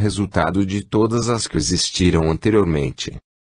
resultado de todas as que existiram anteriormente.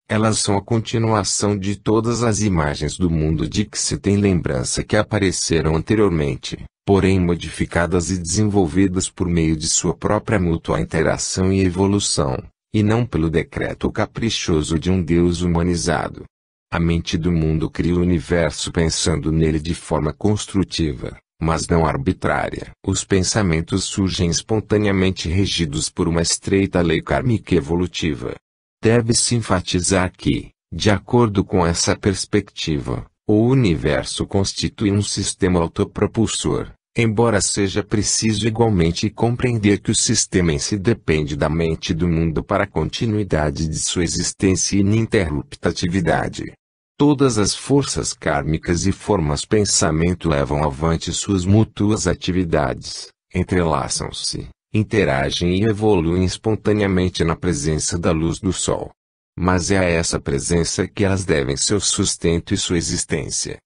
Elas são a continuação de todas as imagens do mundo de que se tem lembrança que apareceram anteriormente, porém modificadas e desenvolvidas por meio de sua própria mútua interação e evolução, e não pelo decreto caprichoso de um Deus humanizado. A mente do mundo cria o universo pensando nele de forma construtiva, mas não arbitrária. Os pensamentos surgem espontaneamente regidos por uma estreita lei kármica evolutiva. Deve-se enfatizar que, de acordo com essa perspectiva, o universo constitui um sistema autopropulsor, embora seja preciso igualmente compreender que o sistema em si depende da mente do mundo para a continuidade de sua existência e ininterrupta atividade. Todas as forças kármicas e formas pensamento levam avante suas mútuas atividades, entrelaçam-se, interagem e evoluem espontaneamente na presença da luz do Sol. Mas é a essa presença que elas devem seu sustento e sua existência.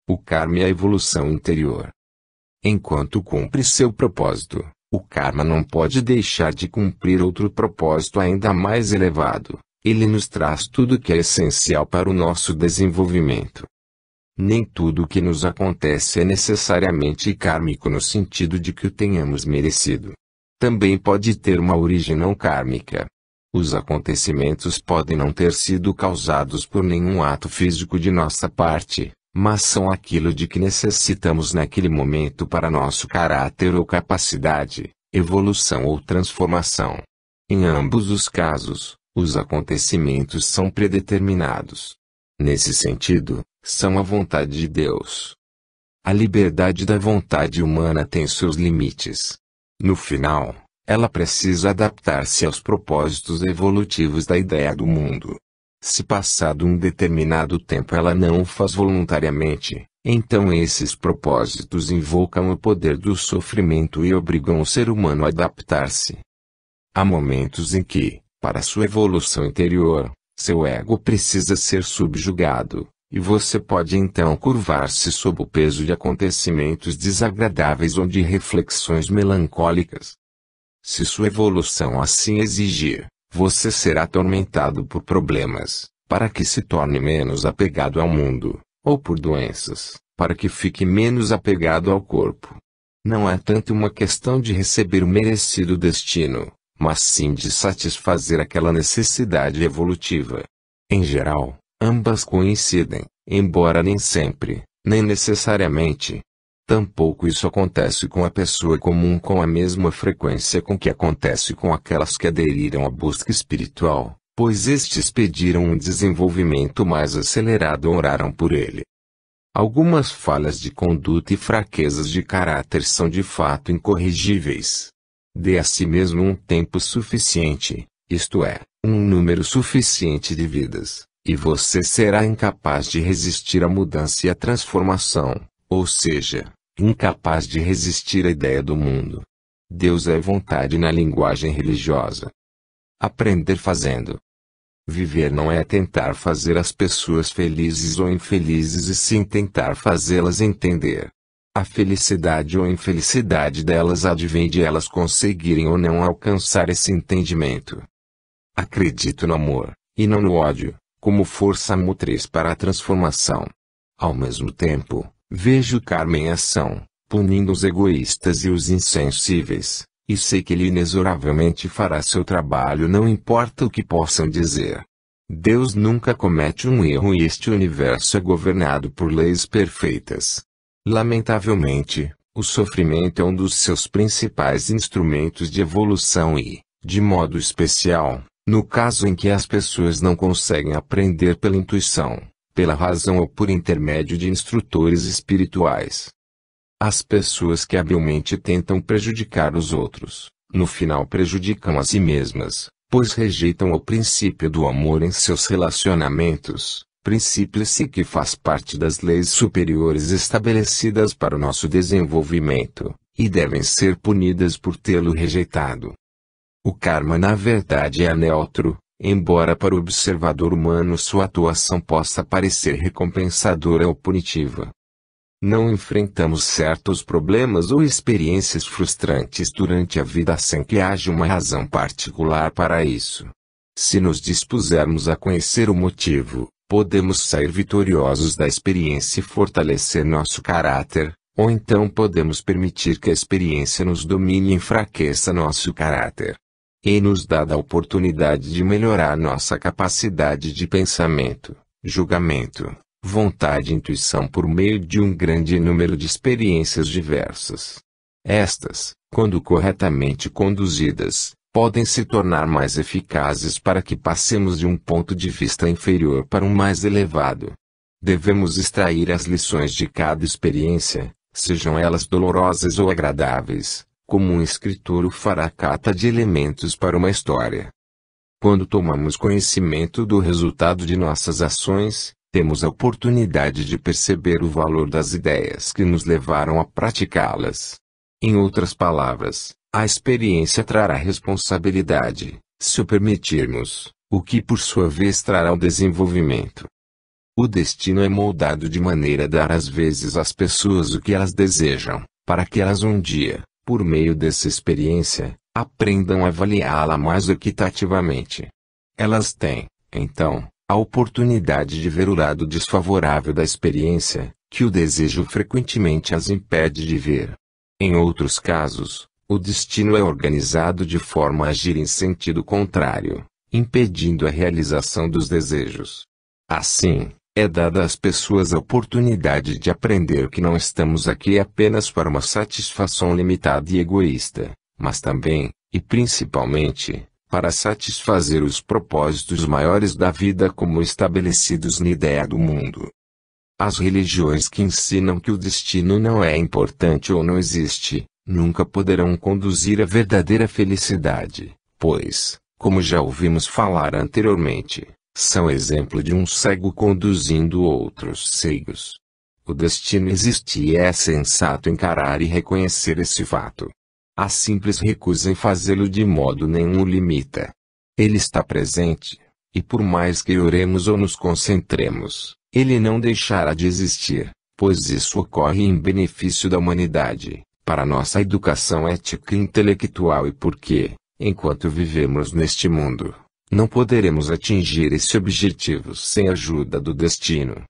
O karma é a evolução interior. Enquanto cumpre seu propósito, o karma não pode deixar de cumprir outro propósito ainda mais elevado. Ele nos traz tudo o que é essencial para o nosso desenvolvimento. Nem tudo o que nos acontece é necessariamente kármico no sentido de que o tenhamos merecido. Também pode ter uma origem não kármica. Os acontecimentos podem não ter sido causados por nenhum ato físico de nossa parte, mas são aquilo de que necessitamos naquele momento para nosso caráter ou capacidade, evolução ou transformação. Em ambos os casos, os acontecimentos são predeterminados. Nesse sentido, são a vontade de Deus. A liberdade da vontade humana tem seus limites. No final, ela precisa adaptar-se aos propósitos evolutivos da ideia do mundo. Se passado um determinado tempo ela não o faz voluntariamente, então esses propósitos invocam o poder do sofrimento e obrigam o ser humano a adaptar-se. Há momentos em que, para sua evolução interior, seu ego precisa ser subjugado, e você pode então curvar-se sob o peso de acontecimentos desagradáveis ou de reflexões melancólicas. Se sua evolução assim exigir, você será atormentado por problemas, para que se torne menos apegado ao mundo, ou por doenças, para que fique menos apegado ao corpo. Não é tanto uma questão de receber o merecido destino, mas sim de satisfazer aquela necessidade evolutiva. Em geral, ambas coincidem, embora nem sempre, nem necessariamente. Tampouco isso acontece com a pessoa comum com a mesma frequência com que acontece com aquelas que aderiram à busca espiritual, pois estes pediram um desenvolvimento mais acelerado ou oraram por ele. Algumas falhas de conduta e fraquezas de caráter são de fato incorrigíveis. Dê a si mesmo um tempo suficiente, isto é, um número suficiente de vidas, e você será incapaz de resistir à mudança e à transformação, ou seja, incapaz de resistir à ideia do mundo. Deus é vontade na linguagem religiosa. Aprender fazendo. Viver não é tentar fazer as pessoas felizes ou infelizes e sim tentar fazê-las entender. A felicidade ou infelicidade delas advém de elas conseguirem ou não alcançar esse entendimento. Acredito no amor, e não no ódio, como força motriz para a transformação. Ao mesmo tempo, vejo o karma em ação, punindo os egoístas e os insensíveis, e sei que ele inexoravelmente fará seu trabalho não importa o que possam dizer. Deus nunca comete um erro e este universo é governado por leis perfeitas. Lamentavelmente, o sofrimento é um dos seus principais instrumentos de evolução e, de modo especial, no caso em que as pessoas não conseguem aprender pela intuição, pela razão ou por intermédio de instrutores espirituais. As pessoas que habilmente tentam prejudicar os outros, no final prejudicam a si mesmas, pois rejeitam o princípio do amor em seus relacionamentos. Princípio esse que faz parte das leis superiores estabelecidas para o nosso desenvolvimento, e devem ser punidas por tê-lo rejeitado. O karma na verdade é neutro, embora para o observador humano sua atuação possa parecer recompensadora ou punitiva. Não enfrentamos certos problemas ou experiências frustrantes durante a vida sem que haja uma razão particular para isso. Se nos dispusermos a conhecer o motivo, podemos sair vitoriosos da experiência e fortalecer nosso caráter, ou então podemos permitir que a experiência nos domine e enfraqueça nosso caráter. E nos dá a oportunidade de melhorar nossa capacidade de pensamento, julgamento, vontade e intuição por meio de um grande número de experiências diversas. Estas, quando corretamente conduzidas, podem se tornar mais eficazes para que passemos de um ponto de vista inferior para um mais elevado. Devemos extrair as lições de cada experiência, sejam elas dolorosas ou agradáveis, como um escritor o fará cata de elementos para uma história. Quando tomamos conhecimento do resultado de nossas ações, temos a oportunidade de perceber o valor das ideias que nos levaram a praticá-las. Em outras palavras, a experiência trará responsabilidade, se o permitirmos, o que por sua vez trará o desenvolvimento. O destino é moldado de maneira a dar às vezes às pessoas o que elas desejam, para que elas um dia, por meio dessa experiência, aprendam a avaliá-la mais equitativamente. Elas têm, então, a oportunidade de ver o lado desfavorável da experiência, que o desejo frequentemente as impede de ver. Em outros casos, o destino é organizado de forma a agir em sentido contrário, impedindo a realização dos desejos. Assim, é dada às pessoas a oportunidade de aprender que não estamos aqui apenas para uma satisfação limitada e egoísta, mas também, e principalmente, para satisfazer os propósitos maiores da vida como estabelecidos na ideia do mundo. As religiões que ensinam que o destino não é importante ou não existe, nunca poderão conduzir à verdadeira felicidade, pois, como já ouvimos falar anteriormente, são exemplo de um cego conduzindo outros cegos. O destino existe e é sensato encarar e reconhecer esse fato. A simples recusa em fazê-lo de modo nenhum o limita. Ele está presente, e por mais que oremos ou nos concentremos, ele não deixará de existir, pois isso ocorre em benefício da humanidade, para nossa educação ética e intelectual e porque, enquanto vivemos neste mundo, não poderemos atingir esse objetivo sem a ajuda do destino.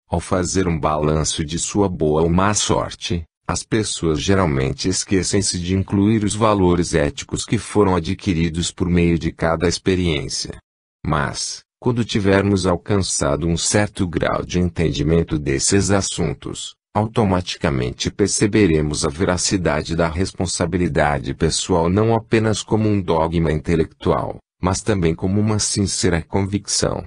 Ao fazer um balanço de sua boa ou má sorte, as pessoas geralmente esquecem-se de incluir os valores éticos que foram adquiridos por meio de cada experiência. Mas, quando tivermos alcançado um certo grau de entendimento desses assuntos, automaticamente perceberemos a veracidade da responsabilidade pessoal não apenas como um dogma intelectual, mas também como uma sincera convicção.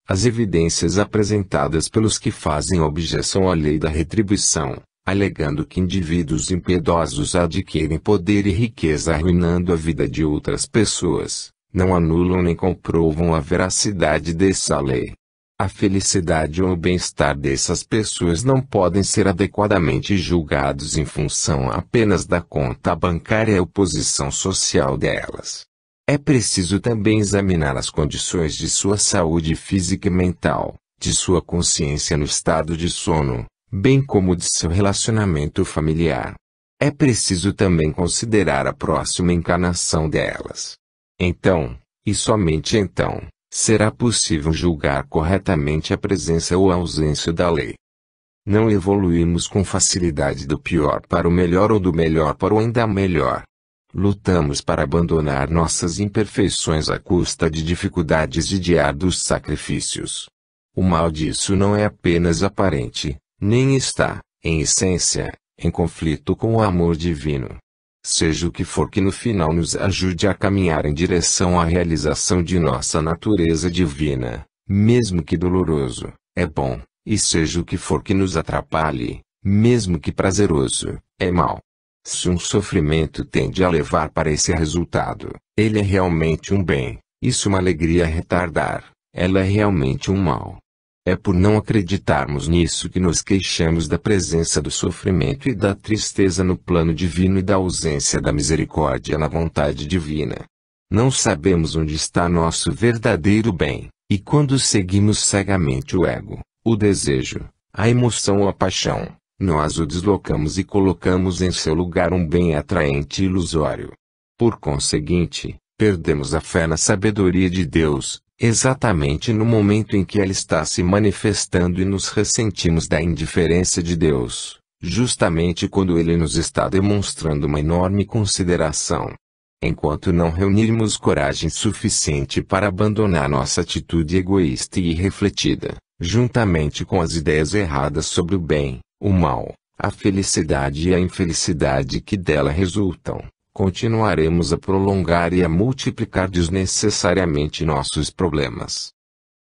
As evidências apresentadas pelos que fazem objeção à lei da retribuição, alegando que indivíduos impiedosos adquirem poder e riqueza arruinando a vida de outras pessoas, não anulam nem comprovam a veracidade dessa lei. A felicidade ou o bem-estar dessas pessoas não podem ser adequadamente julgados em função apenas da conta bancária ou posição social delas. É preciso também examinar as condições de sua saúde física e mental, de sua consciência no estado de sono, bem como de seu relacionamento familiar. É preciso também considerar a próxima encarnação delas. Então, e somente então, será possível julgar corretamente a presença ou a ausência da lei. Não evoluímos com facilidade do pior para o melhor ou do melhor para o ainda melhor. Lutamos para abandonar nossas imperfeições à custa de dificuldades e de árduos sacrifícios. O mal disso não é apenas aparente, nem está, em essência, em conflito com o amor divino. Seja o que for que no final nos ajude a caminhar em direção à realização de nossa natureza divina, mesmo que doloroso, é bom, e seja o que for que nos atrapalhe, mesmo que prazeroso, é mal. Se um sofrimento tende a levar para esse resultado, ele é realmente um bem, e se uma alegria retardar, ela é realmente um mal. É por não acreditarmos nisso que nos queixamos da presença do sofrimento e da tristeza no plano divino e da ausência da misericórdia na vontade divina. Não sabemos onde está nosso verdadeiro bem, e quando seguimos cegamente o ego, o desejo, a emoção ou a paixão, nós o deslocamos e colocamos em seu lugar um bem atraente e ilusório. Por conseguinte, perdemos a fé na sabedoria de Deus, exatamente no momento em que ela está se manifestando e nos ressentimos da indiferença de Deus, justamente quando Ele nos está demonstrando uma enorme consideração. Enquanto não reunirmos coragem suficiente para abandonar nossa atitude egoísta e irrefletida, juntamente com as ideias erradas sobre o bem, o mal, a felicidade e a infelicidade que dela resultam, continuaremos a prolongar e a multiplicar desnecessariamente nossos problemas.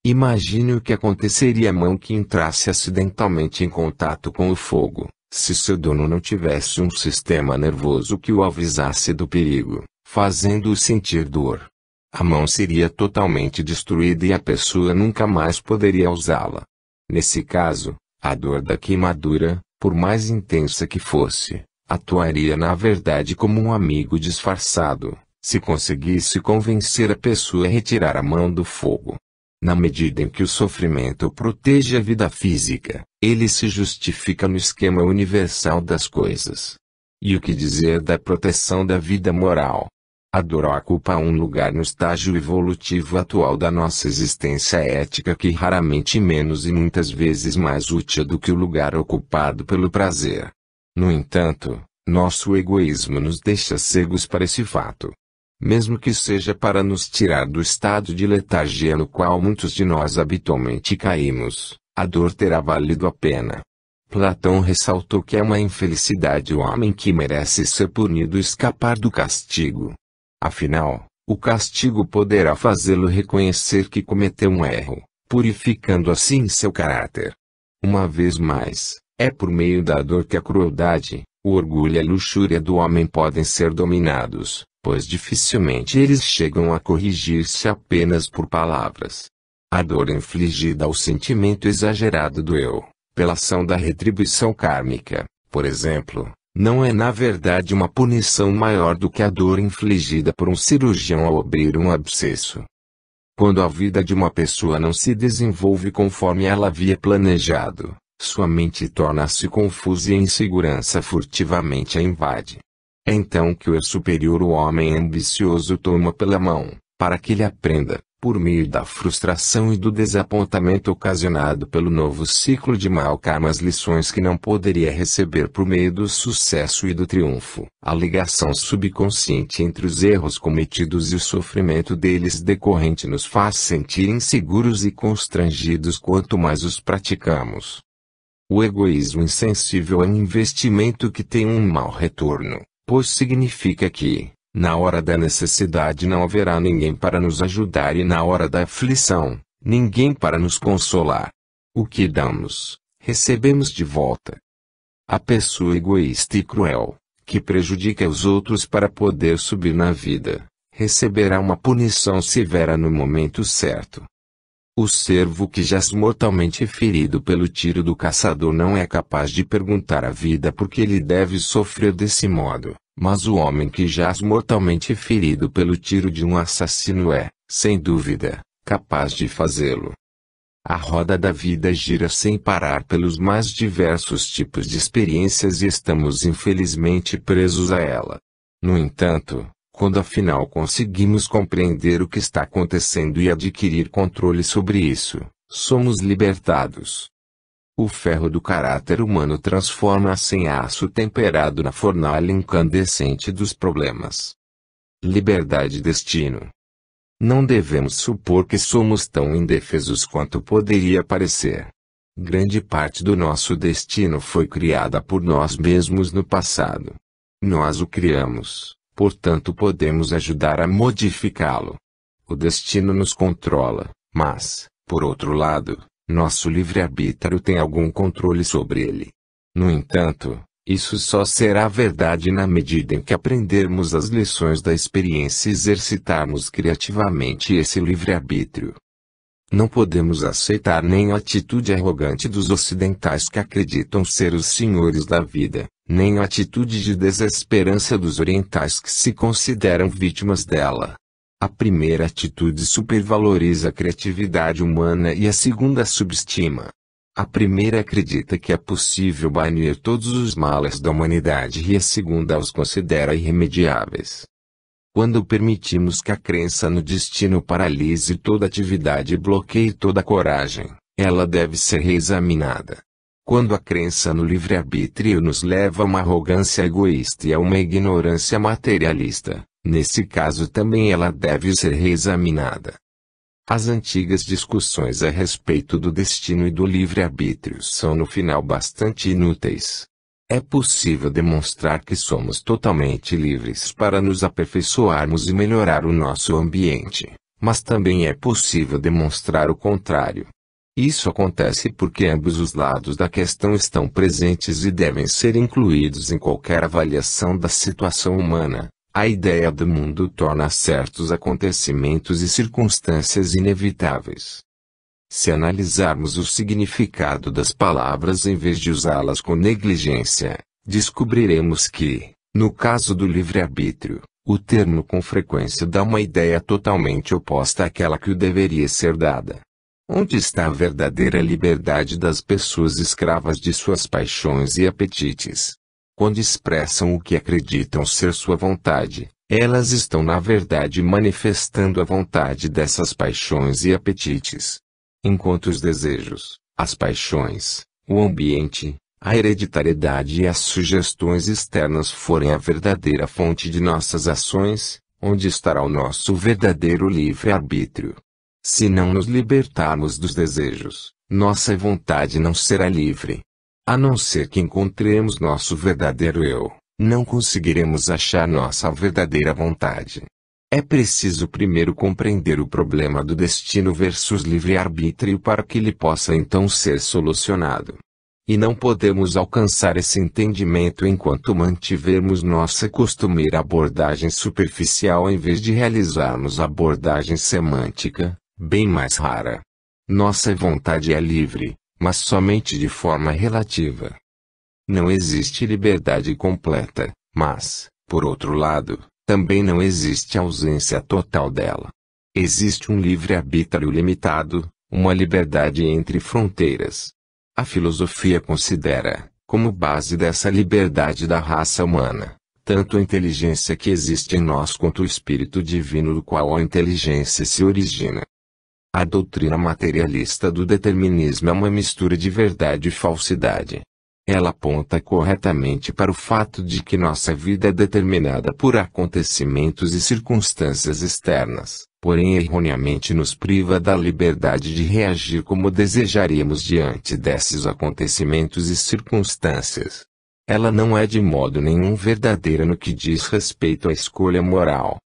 Imagine o que aconteceria à mão que entrasse acidentalmente em contato com o fogo, se seu dono não tivesse um sistema nervoso que o avisasse do perigo, fazendo-o sentir dor. A mão seria totalmente destruída e a pessoa nunca mais poderia usá-la. Nesse caso, a dor da queimadura, por mais intensa que fosse, atuaria na verdade como um amigo disfarçado, se conseguisse convencer a pessoa a retirar a mão do fogo. Na medida em que o sofrimento protege a vida física, ele se justifica no esquema universal das coisas. E o que dizer da proteção da vida moral? A dor ocupa um lugar no estágio evolutivo atual da nossa existência ética que raramente menos e muitas vezes mais útil do que o lugar ocupado pelo prazer. No entanto, nosso egoísmo nos deixa cegos para esse fato. Mesmo que seja para nos tirar do estado de letargia no qual muitos de nós habitualmente caímos, a dor terá valido a pena. Platão ressaltou que é uma infelicidade o homem que merece ser punido e escapar do castigo. Afinal, o castigo poderá fazê-lo reconhecer que cometeu um erro, purificando assim seu caráter. Uma vez mais, é por meio da dor que a crueldade, o orgulho e a luxúria do homem podem ser dominados, pois dificilmente eles chegam a corrigir-se apenas por palavras. A dor infligida ao sentimento exagerado do eu, pela ação da retribuição kármica, por exemplo, não é na verdade uma punição maior do que a dor infligida por um cirurgião ao abrir um abscesso. Quando a vida de uma pessoa não se desenvolve conforme ela havia planejado, sua mente torna-se confusa e a insegurança furtivamente a invade. É então que o eu superior, o homem ambicioso, toma pela mão, para que ele aprenda, por meio da frustração e do desapontamento ocasionado pelo novo ciclo de mau karma, as lições que não poderia receber por meio do sucesso e do triunfo. A ligação subconsciente entre os erros cometidos e o sofrimento deles decorrente nos faz sentir inseguros e constrangidos quanto mais os praticamos. O egoísmo insensível é um investimento que tem um mau retorno, pois significa que, na hora da necessidade não haverá ninguém para nos ajudar e na hora da aflição, ninguém para nos consolar. O que damos, recebemos de volta. A pessoa egoísta e cruel, que prejudica os outros para poder subir na vida, receberá uma punição severa no momento certo. O cervo que jaz mortalmente ferido pelo tiro do caçador não é capaz de perguntar à vida por que ele deve sofrer desse modo, mas o homem que jaz mortalmente ferido pelo tiro de um assassino é, sem dúvida, capaz de fazê-lo. A roda da vida gira sem parar pelos mais diversos tipos de experiências e estamos infelizmente presos a ela. No entanto, quando afinal conseguimos compreender o que está acontecendo e adquirir controle sobre isso, somos libertados. O ferro do caráter humano transforma-se em aço temperado na fornalha incandescente dos problemas. Liberdade e destino. Não devemos supor que somos tão indefesos quanto poderia parecer. Grande parte do nosso destino foi criada por nós mesmos no passado. Nós o criamos. Portanto podemos ajudar a modificá-lo. O destino nos controla, mas, por outro lado, nosso livre-arbítrio tem algum controle sobre ele. No entanto, isso só será verdade na medida em que aprendermos as lições da experiência e exercitarmos criativamente esse livre-arbítrio. Não podemos aceitar nem a atitude arrogante dos ocidentais que acreditam ser os senhores da vida, nem a atitude de desesperança dos orientais que se consideram vítimas dela. A primeira atitude supervaloriza a criatividade humana e a segunda subestima. A primeira acredita que é possível banir todos os males da humanidade e a segunda os considera irremediáveis. Quando permitimos que a crença no destino paralise toda atividade e bloqueie toda coragem, ela deve ser reexaminada. Quando a crença no livre-arbítrio nos leva a uma arrogância egoísta e a uma ignorância materialista, nesse caso também ela deve ser reexaminada. As antigas discussões a respeito do destino e do livre-arbítrio são no final bastante inúteis. É possível demonstrar que somos totalmente livres para nos aperfeiçoarmos e melhorar o nosso ambiente, mas também é possível demonstrar o contrário. Isso acontece porque ambos os lados da questão estão presentes e devem ser incluídos em qualquer avaliação da situação humana. A ideia do mundo torna certos acontecimentos e circunstâncias inevitáveis. Se analisarmos o significado das palavras em vez de usá-las com negligência, descobriremos que, no caso do livre-arbítrio, o termo com frequência dá uma ideia totalmente oposta àquela que o deveria ser dada. Onde está a verdadeira liberdade das pessoas escravas de suas paixões e apetites? Quando expressam o que acreditam ser sua vontade, elas estão na verdade manifestando a vontade dessas paixões e apetites. Enquanto os desejos, as paixões, o ambiente, a hereditariedade e as sugestões externas forem a verdadeira fonte de nossas ações, onde estará o nosso verdadeiro livre-arbítrio? Se não nos libertarmos dos desejos, nossa vontade não será livre. A não ser que encontremos nosso verdadeiro eu, não conseguiremos achar nossa verdadeira vontade. É preciso primeiro compreender o problema do destino versus livre-arbítrio para que ele possa então ser solucionado. E não podemos alcançar esse entendimento enquanto mantivermos nossa costumeira abordagem superficial em vez de realizarmos a abordagem semântica, bem mais rara. Nossa vontade é livre, mas somente de forma relativa. Não existe liberdade completa, mas, por outro lado, também não existe ausência total dela. Existe um livre-arbítrio limitado, uma liberdade entre fronteiras. A filosofia considera, como base dessa liberdade da raça humana, tanto a inteligência que existe em nós quanto o espírito divino do qual a inteligência se origina. A doutrina materialista do determinismo é uma mistura de verdade e falsidade. Ela aponta corretamente para o fato de que nossa vida é determinada por acontecimentos e circunstâncias externas, porém erroneamente nos priva da liberdade de reagir como desejaríamos diante desses acontecimentos e circunstâncias. Ela não é de modo nenhum verdadeira no que diz respeito à escolha moral.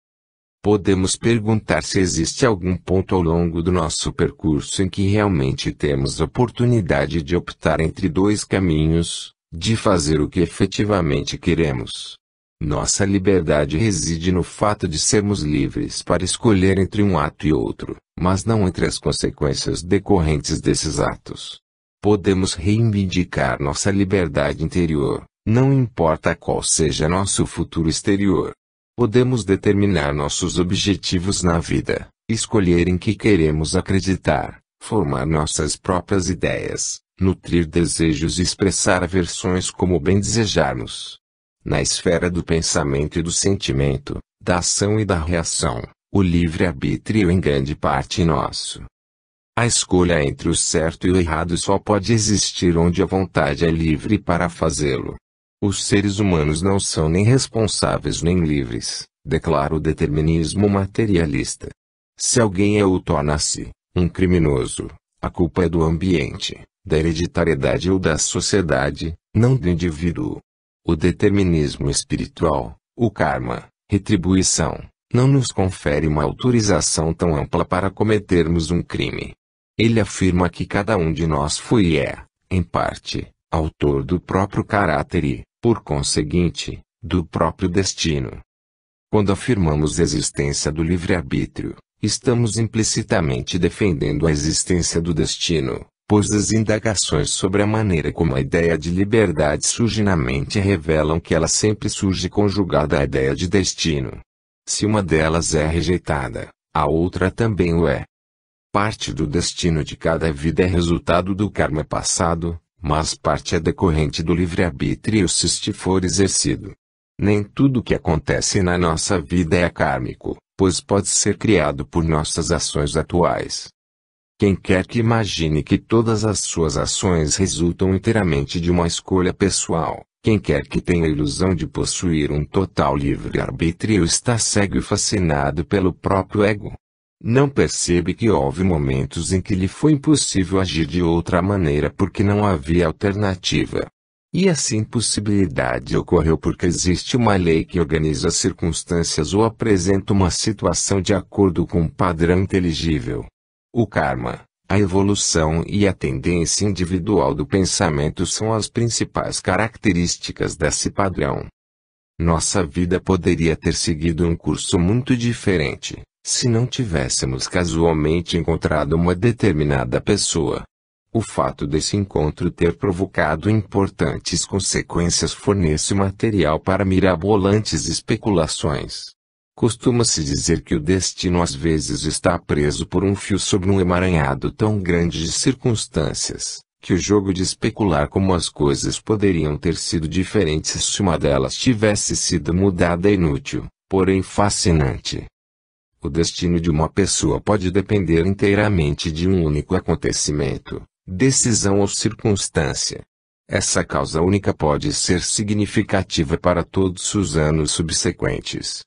Podemos perguntar se existe algum ponto ao longo do nosso percurso em que realmente temos oportunidade de optar entre dois caminhos, de fazer o que efetivamente queremos. Nossa liberdade reside no fato de sermos livres para escolher entre um ato e outro, mas não entre as consequências decorrentes desses atos. Podemos reivindicar nossa liberdade interior, não importa qual seja nosso futuro exterior. Podemos determinar nossos objetivos na vida, escolher em que queremos acreditar, formar nossas próprias ideias, nutrir desejos e expressar aversões como bem desejarmos. Na esfera do pensamento e do sentimento, da ação e da reação, o livre-arbítrio em grande parte é nosso. A escolha entre o certo e o errado só pode existir onde a vontade é livre para fazê-lo. Os seres humanos não são nem responsáveis nem livres, declara o determinismo materialista. Se alguém é ou torna-se um criminoso, a culpa é do ambiente, da hereditariedade ou da sociedade, não do indivíduo. O determinismo espiritual, o karma, retribuição, não nos confere uma autorização tão ampla para cometermos um crime. Ele afirma que cada um de nós foi e é, em parte, autor do próprio caráter e, por conseguinte, do próprio destino. Quando afirmamos a existência do livre-arbítrio, estamos implicitamente defendendo a existência do destino, pois as indagações sobre a maneira como a ideia de liberdade surge na mente revelam que ela sempre surge conjugada à ideia de destino. Se uma delas é rejeitada, a outra também o é. Parte do destino de cada vida é resultado do karma passado, mas parte é decorrente do livre-arbítrio se for exercido. Nem tudo que acontece na nossa vida é kármico, pois pode ser criado por nossas ações atuais. Quem quer que imagine que todas as suas ações resultam inteiramente de uma escolha pessoal, quem quer que tenha a ilusão de possuir um total livre-arbítrio está cego e fascinado pelo próprio ego. Não percebe que houve momentos em que lhe foi impossível agir de outra maneira porque não havia alternativa. E essa impossibilidade ocorreu porque existe uma lei que organiza as circunstâncias ou apresenta uma situação de acordo com um padrão inteligível. O karma, a evolução e a tendência individual do pensamento são as principais características desse padrão. Nossa vida poderia ter seguido um curso muito diferente, se não tivéssemos casualmente encontrado uma determinada pessoa. O fato desse encontro ter provocado importantes consequências fornece material para mirabolantes especulações. Costuma-se dizer que o destino às vezes está preso por um fio sobre um emaranhado tão grande de circunstâncias, que o jogo de especular como as coisas poderiam ter sido diferentes se uma delas tivesse sido mudada é inútil, porém fascinante. O destino de uma pessoa pode depender inteiramente de um único acontecimento, decisão ou circunstância. Essa causa única pode ser significativa para todos os anos subsequentes.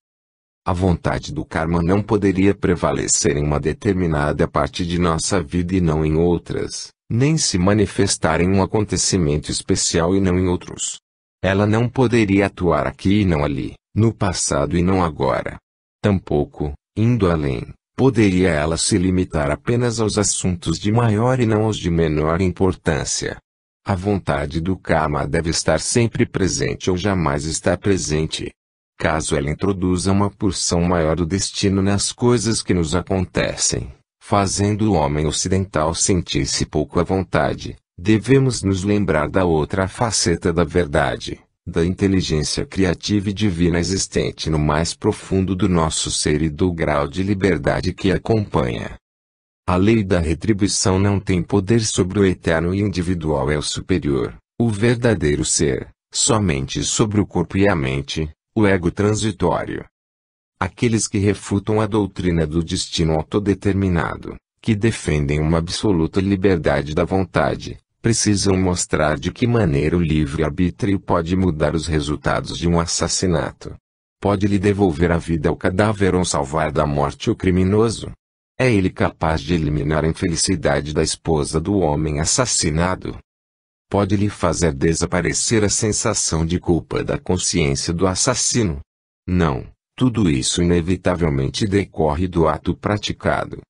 A vontade do karma não poderia prevalecer em uma determinada parte de nossa vida e não em outras, nem se manifestar em um acontecimento especial e não em outros. Ela não poderia atuar aqui e não ali, no passado e não agora. Tampouco, indo além, poderia ela se limitar apenas aos assuntos de maior e não aos de menor importância. A vontade do karma deve estar sempre presente ou jamais estar presente. Caso ela introduza uma porção maior do destino nas coisas que nos acontecem, fazendo o homem ocidental sentir-se pouco à vontade, devemos nos lembrar da outra faceta da verdade, da inteligência criativa e divina existente no mais profundo do nosso ser e do grau de liberdade que a acompanha. A lei da retribuição não tem poder sobre o eterno e individual é o superior, o verdadeiro ser, somente sobre o corpo e a mente, o ego transitório. Aqueles que refutam a doutrina do destino autodeterminado, que defendem uma absoluta liberdade da vontade, precisam mostrar de que maneira o livre-arbítrio pode mudar os resultados de um assassinato. Pode lhe devolver a vida ao cadáver ou salvar da morte o criminoso. É ele capaz de eliminar a infelicidade da esposa do homem assassinado. Pode lhe fazer desaparecer a sensação de culpa da consciência do assassino. Não, tudo isso inevitavelmente decorre do ato praticado.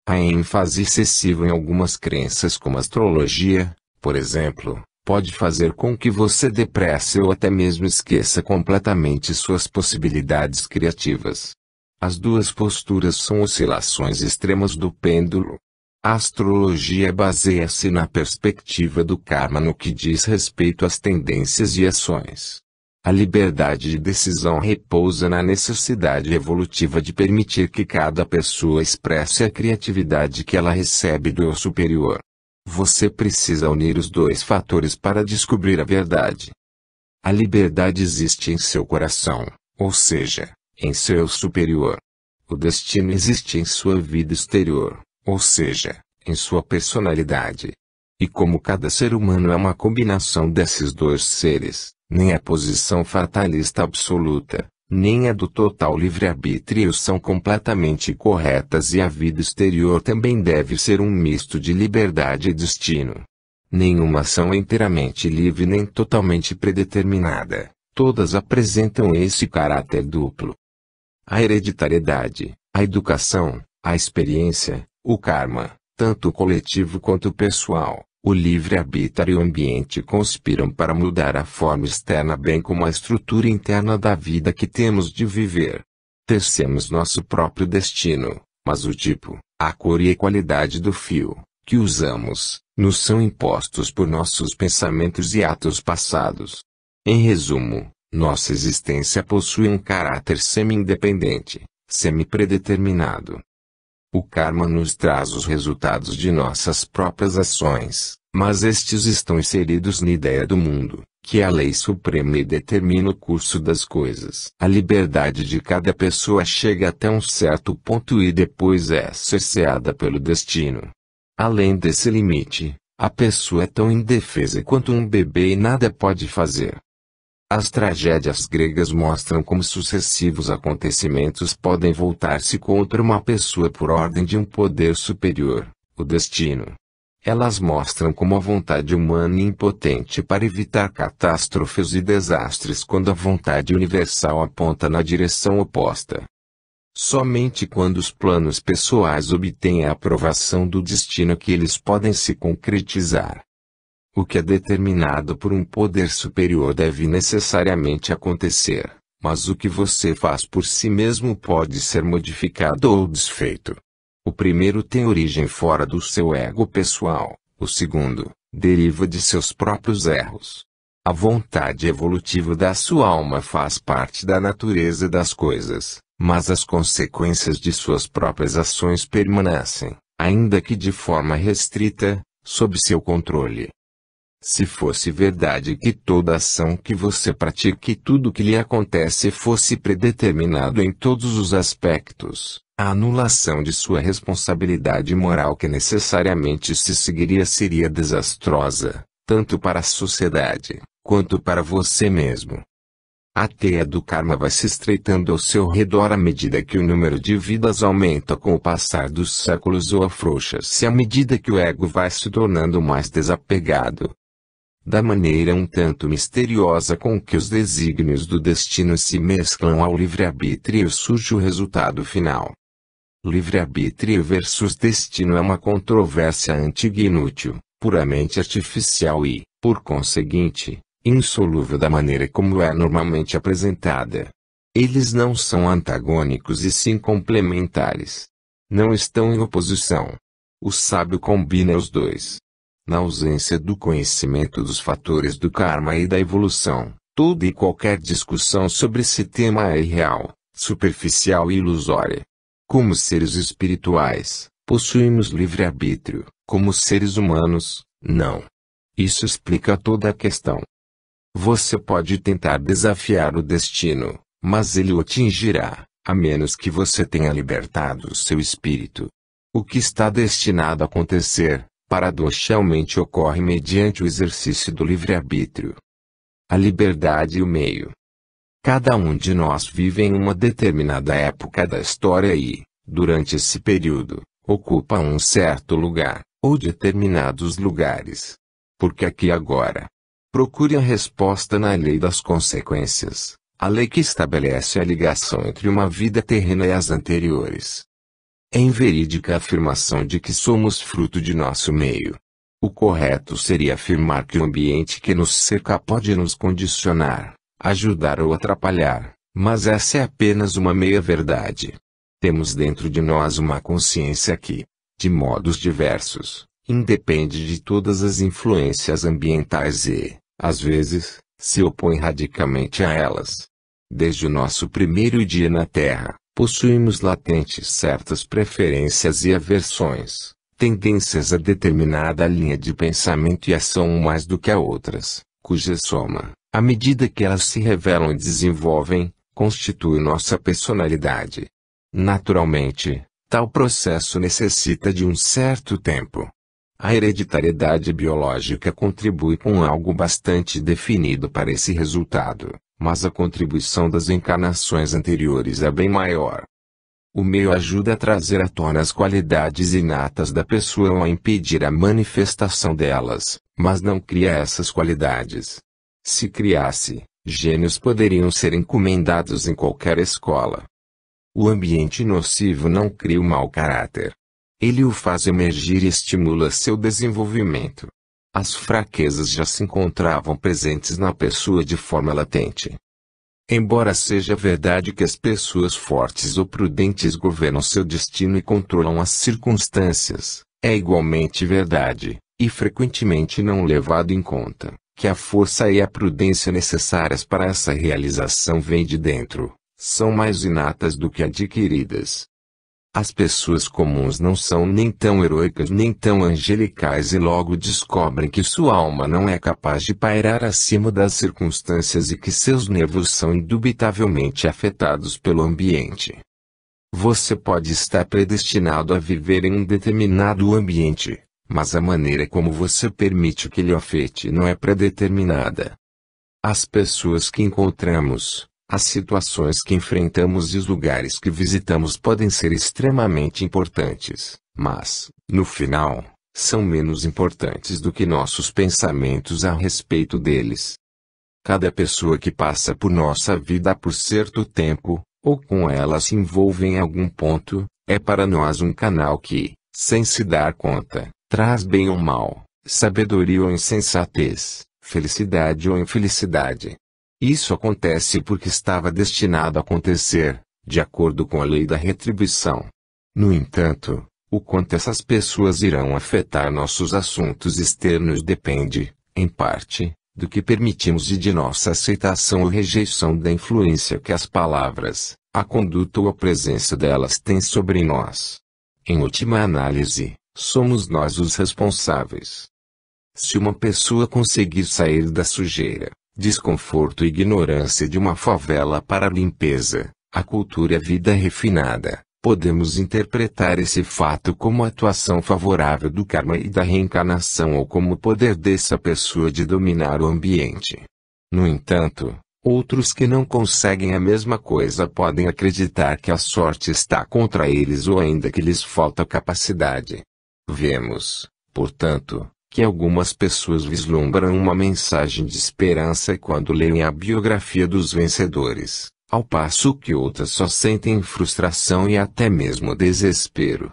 A ênfase excessiva em algumas crenças como a astrologia, por exemplo, pode fazer com que você depresse ou até mesmo esqueça completamente suas possibilidades criativas. As duas posturas são oscilações extremas do pêndulo. A astrologia baseia-se na perspectiva do karma no que diz respeito às tendências e ações. A liberdade de decisão repousa na necessidade evolutiva de permitir que cada pessoa expresse a criatividade que ela recebe do eu superior. Você precisa unir os dois fatores para descobrir a verdade. A liberdade existe em seu coração, ou seja, em seu eu superior. O destino existe em sua vida exterior, ou seja, em sua personalidade. E como cada ser humano é uma combinação desses dois seres, nem a posição fatalista absoluta, nem a do total livre-arbítrio são completamente corretas e a vida exterior também deve ser um misto de liberdade e destino. Nenhuma ação é inteiramente livre nem totalmente predeterminada, todas apresentam esse caráter duplo. A hereditariedade, a educação, a experiência, o karma, tanto coletivo quanto pessoal, o livre-arbítrio e o ambiente conspiram para mudar a forma externa bem como a estrutura interna da vida que temos de viver. Tecemos nosso próprio destino, mas o tipo, a cor e a qualidade do fio, que usamos, nos são impostos por nossos pensamentos e atos passados. Em resumo, nossa existência possui um caráter semi-independente, semi-predeterminado. O karma nos traz os resultados de nossas próprias ações, mas estes estão inseridos na ideia do mundo, que é a lei suprema e determina o curso das coisas. A liberdade de cada pessoa chega até um certo ponto e depois é cerceada pelo destino. Além desse limite, a pessoa é tão indefesa quanto um bebê e nada pode fazer. As tragédias gregas mostram como sucessivos acontecimentos podem voltar-se contra uma pessoa por ordem de um poder superior, o destino. Elas mostram como a vontade humana é impotente para evitar catástrofes e desastres quando a vontade universal aponta na direção oposta. Somente quando os planos pessoais obtêm a aprovação do destino que eles podem se concretizar. O que é determinado por um poder superior deve necessariamente acontecer, mas o que você faz por si mesmo pode ser modificado ou desfeito. O primeiro tem origem fora do seu ego pessoal, o segundo, deriva de seus próprios erros. A vontade evolutiva da sua alma faz parte da natureza das coisas, mas as consequências de suas próprias ações permanecem, ainda que de forma restrita, sob seu controle. Se fosse verdade que toda ação que você pratica e tudo que lhe acontece fosse predeterminado em todos os aspectos, a anulação de sua responsabilidade moral que necessariamente se seguiria seria desastrosa, tanto para a sociedade, quanto para você mesmo. A teia do karma vai se estreitando ao seu redor à medida que o número de vidas aumenta com o passar dos séculos ou afrouxa-se à medida que o ego vai se tornando mais desapegado. Da maneira um tanto misteriosa com que os desígnios do destino se mesclam ao livre-arbítrio surge o resultado final. Livre-arbítrio versus destino é uma controvérsia antiga e inútil, puramente artificial e, por conseguinte, insolúvel da maneira como é normalmente apresentada. Eles não são antagônicos e sim complementares. Não estão em oposição. O sábio combina os dois. Na ausência do conhecimento dos fatores do karma e da evolução, toda e qualquer discussão sobre esse tema é irreal, superficial e ilusória. Como seres espirituais, possuímos livre-arbítrio, como seres humanos, não. Isso explica toda a questão. Você pode tentar desafiar o destino, mas ele o atingirá, a menos que você tenha libertado o seu espírito. O que está destinado a acontecer, paradoxalmente ocorre mediante o exercício do livre-arbítrio. A liberdade e o meio. Cada um de nós vive em uma determinada época da história e, durante esse período, ocupa um certo lugar, ou determinados lugares. Porque aqui agora. Procure a resposta na lei das consequências, a lei que estabelece a ligação entre uma vida terrena e as anteriores. É inverídica a afirmação de que somos fruto de nosso meio. O correto seria afirmar que o ambiente que nos cerca pode nos condicionar, ajudar ou atrapalhar, mas essa é apenas uma meia-verdade. Temos dentro de nós uma consciência que, de modos diversos, independe de todas as influências ambientais e, às vezes, se opõe radicalmente a elas. Desde o nosso primeiro dia na Terra, possuímos latentes certas preferências e aversões, tendências a determinada linha de pensamento e ação mais do que a outras, cuja soma, à medida que elas se revelam e desenvolvem, constitui nossa personalidade. Naturalmente, tal processo necessita de um certo tempo. A hereditariedade biológica contribui com algo bastante definido para esse resultado, mas a contribuição das encarnações anteriores é bem maior. O meio ajuda a trazer à tona as qualidades inatas da pessoa ou a impedir a manifestação delas, mas não cria essas qualidades. Se criasse, gênios poderiam ser encomendados em qualquer escola. O ambiente nocivo não cria o mau caráter. Ele o faz emergir e estimula seu desenvolvimento. As fraquezas já se encontravam presentes na pessoa de forma latente. Embora seja verdade que as pessoas fortes ou prudentes governam seu destino e controlam as circunstâncias, é igualmente verdade, e frequentemente não levado em conta, que a força e a prudência necessárias para essa realização vêm de dentro, são mais inatas do que adquiridas. As pessoas comuns não são nem tão heroicas nem tão angelicais e logo descobrem que sua alma não é capaz de pairar acima das circunstâncias e que seus nervos são indubitavelmente afetados pelo ambiente. Você pode estar predestinado a viver em um determinado ambiente, mas a maneira como você permite que ele o afete não é predeterminada. As pessoas que encontramos, as situações que enfrentamos e os lugares que visitamos podem ser extremamente importantes, mas, no final, são menos importantes do que nossos pensamentos a respeito deles. Cada pessoa que passa por nossa vida por certo tempo, ou com ela se envolve em algum ponto, é para nós um canal que, sem se dar conta, traz bem ou mal, sabedoria ou insensatez, felicidade ou infelicidade. Isso acontece porque estava destinado a acontecer, de acordo com a lei da retribuição. No entanto, o quanto essas pessoas irão afetar nossos assuntos externos depende, em parte, do que permitimos e de nossa aceitação ou rejeição da influência que as palavras, a conduta ou a presença delas têm sobre nós. Em última análise, somos nós os responsáveis. Se uma pessoa conseguir sair da sujeira, desconforto e ignorância de uma favela para a limpeza, a cultura e a vida refinada, podemos interpretar esse fato como atuação favorável do karma e da reencarnação ou como o poder dessa pessoa de dominar o ambiente. No entanto, outros que não conseguem a mesma coisa podem acreditar que a sorte está contra eles ou ainda que lhes falta capacidade. Vemos, portanto, que algumas pessoas vislumbram uma mensagem de esperança quando leem a biografia dos vencedores, ao passo que outras só sentem frustração e até mesmo desespero.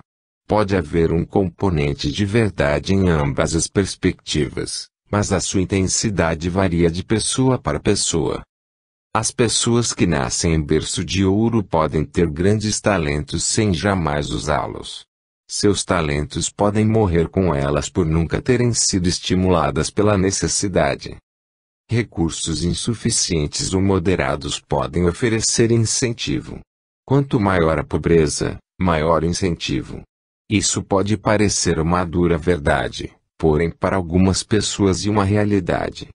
Pode haver um componente de verdade em ambas as perspectivas, mas a sua intensidade varia de pessoa para pessoa. As pessoas que nascem em berço de ouro podem ter grandes talentos sem jamais usá-los. Seus talentos podem morrer com elas por nunca terem sido estimuladas pela necessidade. Recursos insuficientes ou moderados podem oferecer incentivo. Quanto maior a pobreza, maior o incentivo. Isso pode parecer uma dura verdade, porém para algumas pessoas é uma realidade.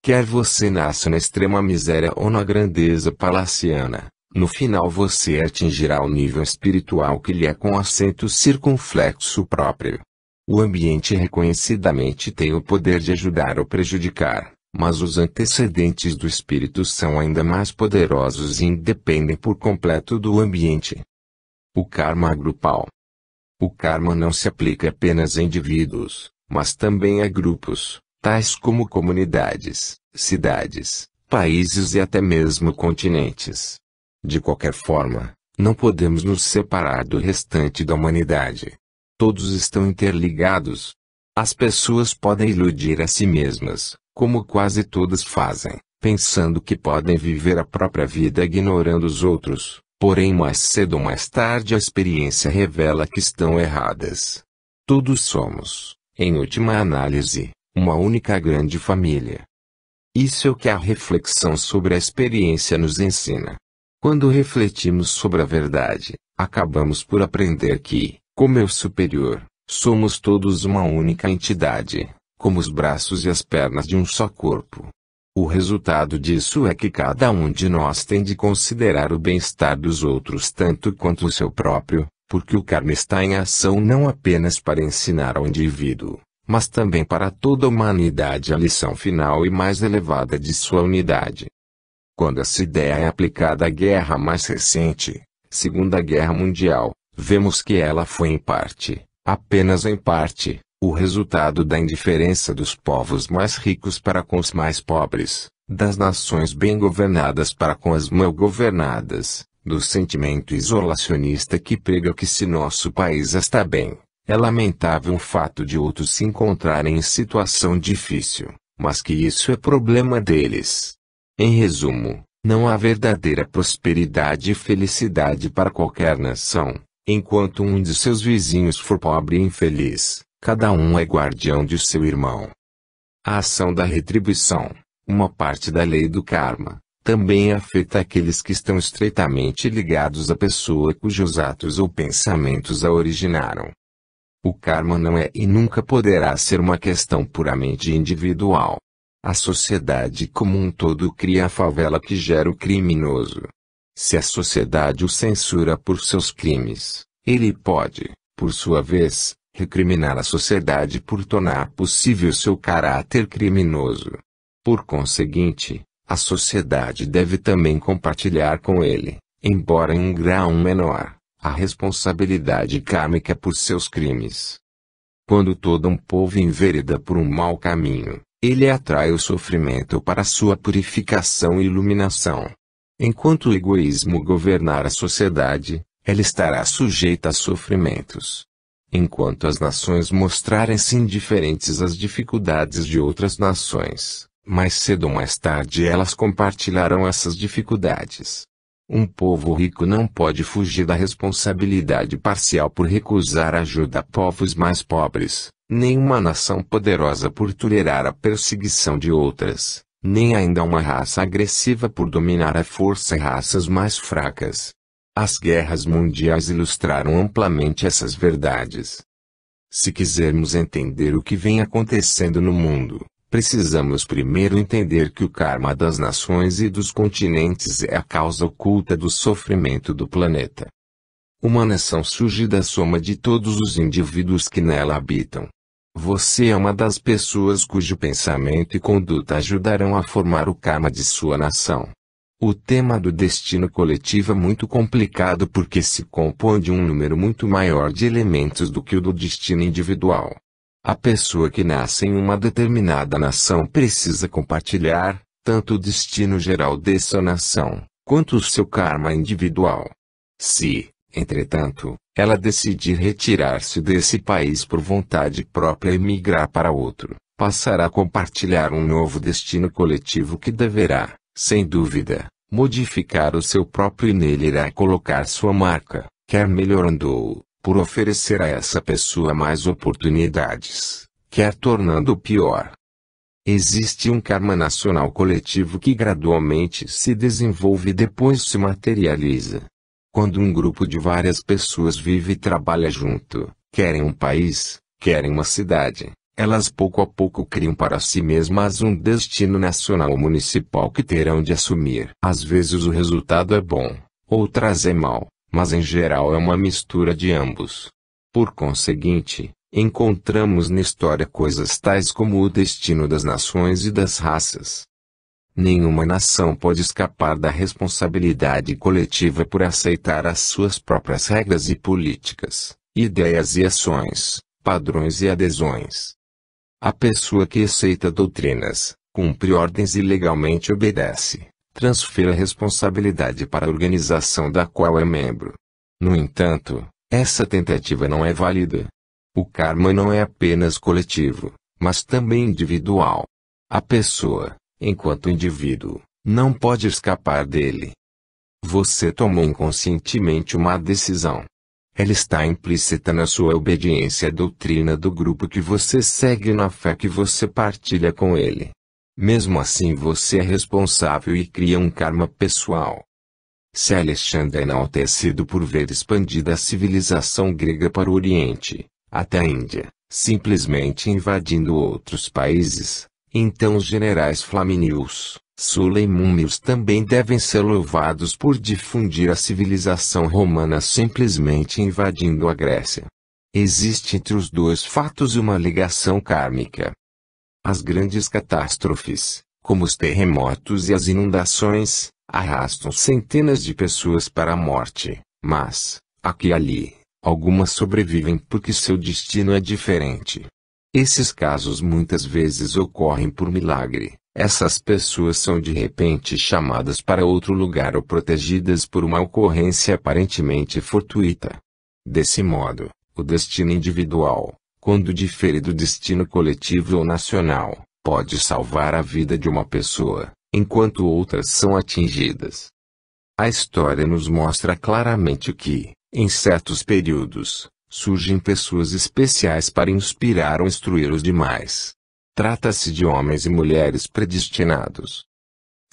Quer você nasça na extrema miséria ou na grandeza palaciana, no final você atingirá o nível espiritual que lhe é com acento circunflexo próprio. O ambiente reconhecidamente tem o poder de ajudar ou prejudicar, mas os antecedentes do espírito são ainda mais poderosos e independem por completo do ambiente. O karma grupal. O karma não se aplica apenas a indivíduos, mas também a grupos, tais como comunidades, cidades, países e até mesmo continentes. De qualquer forma, não podemos nos separar do restante da humanidade. Todos estão interligados. As pessoas podem iludir a si mesmas, como quase todas fazem, pensando que podem viver a própria vida ignorando os outros, porém mais cedo ou mais tarde a experiência revela que estão erradas. Todos somos, em última análise, uma única grande família. Isso é o que a reflexão sobre a experiência nos ensina. Quando refletimos sobre a verdade, acabamos por aprender que, como eu superior, somos todos uma única entidade, como os braços e as pernas de um só corpo. O resultado disso é que cada um de nós tem de considerar o bem-estar dos outros tanto quanto o seu próprio, porque o karma está em ação não apenas para ensinar ao indivíduo, mas também para toda a humanidade a lição final e mais elevada de sua unidade. Quando essa ideia é aplicada à guerra mais recente, Segunda Guerra Mundial, vemos que ela foi em parte, apenas em parte, o resultado da indiferença dos povos mais ricos para com os mais pobres, das nações bem governadas para com as mal governadas, do sentimento isolacionista que prega que se nosso país está bem, é lamentável o fato de outros se encontrarem em situação difícil, mas que isso é problema deles. Em resumo, não há verdadeira prosperidade e felicidade para qualquer nação, enquanto um de seus vizinhos for pobre e infeliz, cada um é guardião de seu irmão. A ação da retribuição, uma parte da lei do karma, também afeta aqueles que estão estreitamente ligados à pessoa cujos atos ou pensamentos a originaram. O karma não é e nunca poderá ser uma questão puramente individual. A sociedade como um todo cria a favela que gera o criminoso. Se a sociedade o censura por seus crimes, ele pode, por sua vez, recriminar a sociedade por tornar possível seu caráter criminoso. Por conseguinte, a sociedade deve também compartilhar com ele, embora em um grau menor, a responsabilidade kármica por seus crimes. Quando todo um povo envereda por um mau caminho, ele atrai o sofrimento para sua purificação e iluminação. Enquanto o egoísmo governar a sociedade, ela estará sujeita a sofrimentos. Enquanto as nações mostrarem-se indiferentes às dificuldades de outras nações, mais cedo ou mais tarde elas compartilharão essas dificuldades. Um povo rico não pode fugir da responsabilidade parcial por recusar ajuda a povos mais pobres, nem uma nação poderosa por tolerar a perseguição de outras, nem ainda uma raça agressiva por dominar à força raças mais fracas. As guerras mundiais ilustraram amplamente essas verdades. Se quisermos entender o que vem acontecendo no mundo, precisamos primeiro entender que o karma das nações e dos continentes é a causa oculta do sofrimento do planeta. Uma nação surge da soma de todos os indivíduos que nela habitam. Você é uma das pessoas cujo pensamento e conduta ajudarão a formar o karma de sua nação. O tema do destino coletivo é muito complicado porque se compõe de um número muito maior de elementos do que o do destino individual. A pessoa que nasce em uma determinada nação precisa compartilhar, tanto o destino geral dessa nação, quanto o seu karma individual. Se, entretanto, ela decidir retirar-se desse país por vontade própria e migrar para outro, passará a compartilhar um novo destino coletivo que deverá, sem dúvida, modificar o seu próprio e nele irá colocar sua marca, quer melhorando-o, por oferecer a essa pessoa mais oportunidades, quer tornando-o pior. Existe um karma nacional coletivo que gradualmente se desenvolve e depois se materializa. Quando um grupo de várias pessoas vive e trabalha junto, querem um país, querem uma cidade, elas pouco a pouco criam para si mesmas um destino nacional ou municipal que terão de assumir. Às vezes o resultado é bom, outras é mau, mas em geral é uma mistura de ambos. Por conseguinte, encontramos na história coisas tais como o destino das nações e das raças. Nenhuma nação pode escapar da responsabilidade coletiva por aceitar as suas próprias regras e políticas, ideias e ações, padrões e adesões. A pessoa que aceita doutrinas, cumpre ordens e legalmente obedece, transfere a responsabilidade para a organização da qual é membro. No entanto, essa tentativa não é válida. O karma não é apenas coletivo, mas também individual. A pessoa, enquanto indivíduo, não pode escapar dele. Você tomou inconscientemente uma decisão. Ela está implícita na sua obediência à doutrina do grupo que você segue e na fé que você partilha com ele. Mesmo assim você é responsável e cria um karma pessoal. Se Alexandre é enaltecido por ver expandida a civilização grega para o Oriente, até a Índia, simplesmente invadindo outros países, então os generais Flaminius, Sulla e Mummius também devem ser louvados por difundir a civilização romana simplesmente invadindo a Grécia. Existe entre os dois fatos uma ligação kármica. As grandes catástrofes, como os terremotos e as inundações, arrastam centenas de pessoas para a morte, mas, aqui e ali, algumas sobrevivem porque seu destino é diferente. Esses casos muitas vezes ocorrem por milagre. Essas pessoas são de repente chamadas para outro lugar ou protegidas por uma ocorrência aparentemente fortuita. Desse modo, o destino individual, quando difere do destino coletivo ou nacional, pode salvar a vida de uma pessoa, enquanto outras são atingidas. A história nos mostra claramente que, em certos períodos, surgem pessoas especiais para inspirar ou instruir os demais. Trata-se de homens e mulheres predestinados.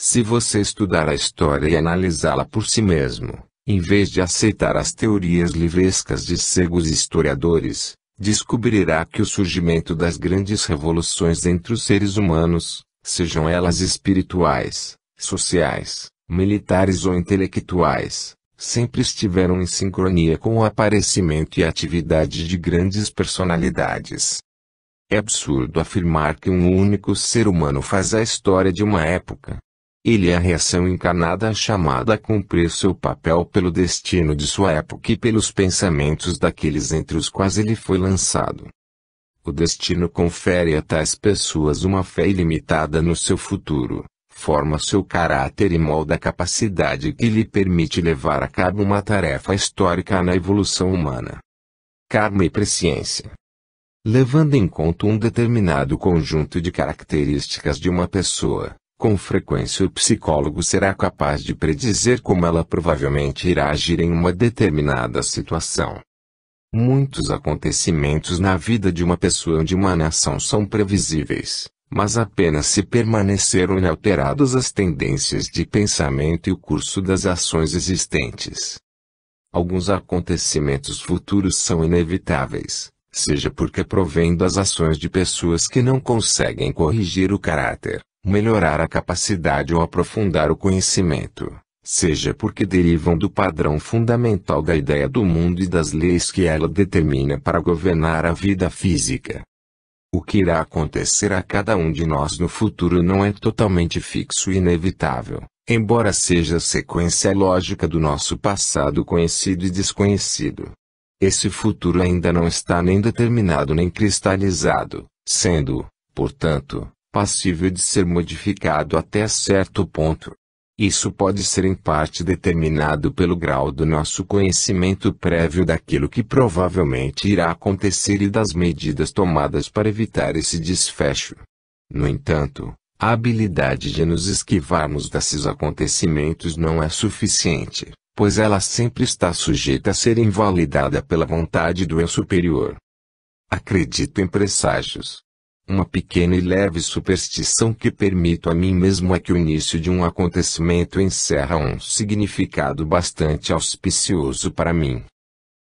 Se você estudar a história e analisá-la por si mesmo, em vez de aceitar as teorias livrescas de cegos historiadores, descobrirá que o surgimento das grandes revoluções entre os seres humanos, sejam elas espirituais, sociais, militares ou intelectuais, sempre estiveram em sincronia com o aparecimento e atividade de grandes personalidades. É absurdo afirmar que um único ser humano faz a história de uma época. Ele é a reação encarnada chamada a cumprir seu papel pelo destino de sua época e pelos pensamentos daqueles entre os quais ele foi lançado. O destino confere a tais pessoas uma fé ilimitada no seu futuro, forma seu caráter e molda a capacidade que lhe permite levar a cabo uma tarefa histórica na evolução humana. Karma e presciência. Levando em conta um determinado conjunto de características de uma pessoa, com frequência o psicólogo será capaz de predizer como ela provavelmente irá agir em uma determinada situação. Muitos acontecimentos na vida de uma pessoa ou de uma nação são previsíveis, mas apenas se permaneceram inalteradas as tendências de pensamento e o curso das ações existentes. Alguns acontecimentos futuros são inevitáveis, seja porque provêm das ações de pessoas que não conseguem corrigir o caráter, melhorar a capacidade ou aprofundar o conhecimento, seja porque derivam do padrão fundamental da ideia do mundo e das leis que ela determina para governar a vida física. O que irá acontecer a cada um de nós no futuro não é totalmente fixo e inevitável, embora seja a sequência lógica do nosso passado conhecido e desconhecido. Esse futuro ainda não está nem determinado nem cristalizado, sendo, portanto, passível de ser modificado até certo ponto. Isso pode ser em parte determinado pelo grau do nosso conhecimento prévio daquilo que provavelmente irá acontecer e das medidas tomadas para evitar esse desfecho. No entanto, a habilidade de nos esquivarmos desses acontecimentos não é suficiente, pois ela sempre está sujeita a ser invalidada pela vontade do eu superior. Acredito em presságios. Uma pequena e leve superstição que permito a mim mesmo é que o início de um acontecimento encerra um significado bastante auspicioso para mim.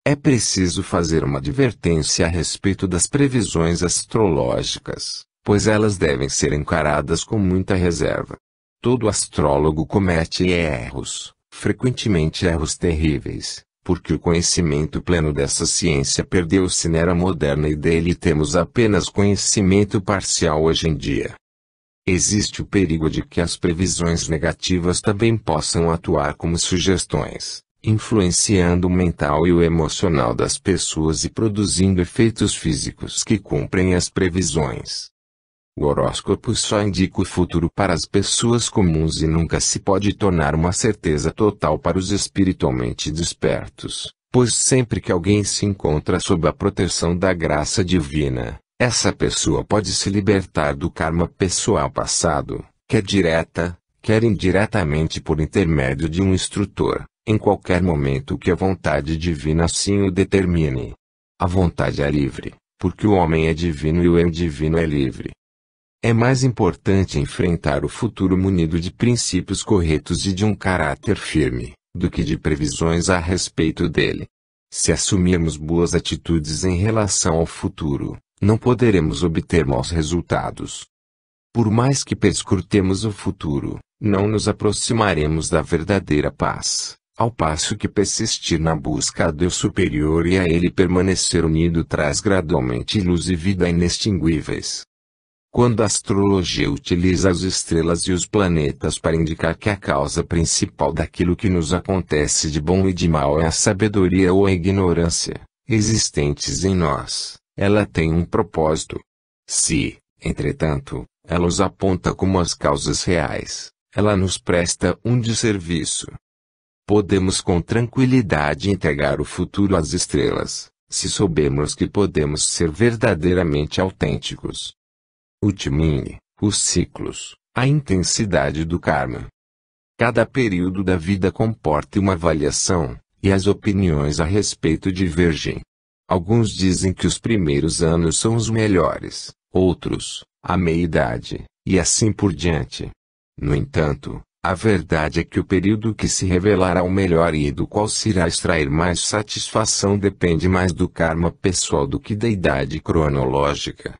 É preciso fazer uma advertência a respeito das previsões astrológicas, pois elas devem ser encaradas com muita reserva. Todo astrólogo comete erros, frequentemente erros terríveis, porque o conhecimento pleno dessa ciência perdeu-se na era moderna e dele temos apenas conhecimento parcial hoje em dia. Existe o perigo de que as previsões negativas também possam atuar como sugestões, influenciando o mental e o emocional das pessoas e produzindo efeitos físicos que cumprem as previsões. O horóscopo só indica o futuro para as pessoas comuns e nunca se pode tornar uma certeza total para os espiritualmente despertos, pois sempre que alguém se encontra sob a proteção da graça divina, essa pessoa pode se libertar do karma pessoal passado, quer direta, quer indiretamente por intermédio de um instrutor, em qualquer momento que a vontade divina assim o determine. A vontade é livre, porque o homem é divino e o eu divino é livre. É mais importante enfrentar o futuro munido de princípios corretos e de um caráter firme, do que de previsões a respeito dele. Se assumirmos boas atitudes em relação ao futuro, não poderemos obter maus resultados. Por mais que perscrutemos o futuro, não nos aproximaremos da verdadeira paz, ao passo que persistir na busca do eu superior e a ele permanecer unido traz gradualmente luz e vida inextinguíveis. Quando a astrologia utiliza as estrelas e os planetas para indicar que a causa principal daquilo que nos acontece de bom e de mal é a sabedoria ou a ignorância, existentes em nós, ela tem um propósito. Se, entretanto, ela os aponta como as causas reais, ela nos presta um desserviço. Podemos com tranquilidade entregar o futuro às estrelas, se soubermos que podemos ser verdadeiramente autênticos. O timing, os ciclos, a intensidade do karma. Cada período da vida comporta uma avaliação, e as opiniões a respeito divergem. Alguns dizem que os primeiros anos são os melhores, outros, a meia-idade, e assim por diante. No entanto, a verdade é que o período que se revelará o melhor e do qual se irá extrair mais satisfação depende mais do karma pessoal do que da idade cronológica.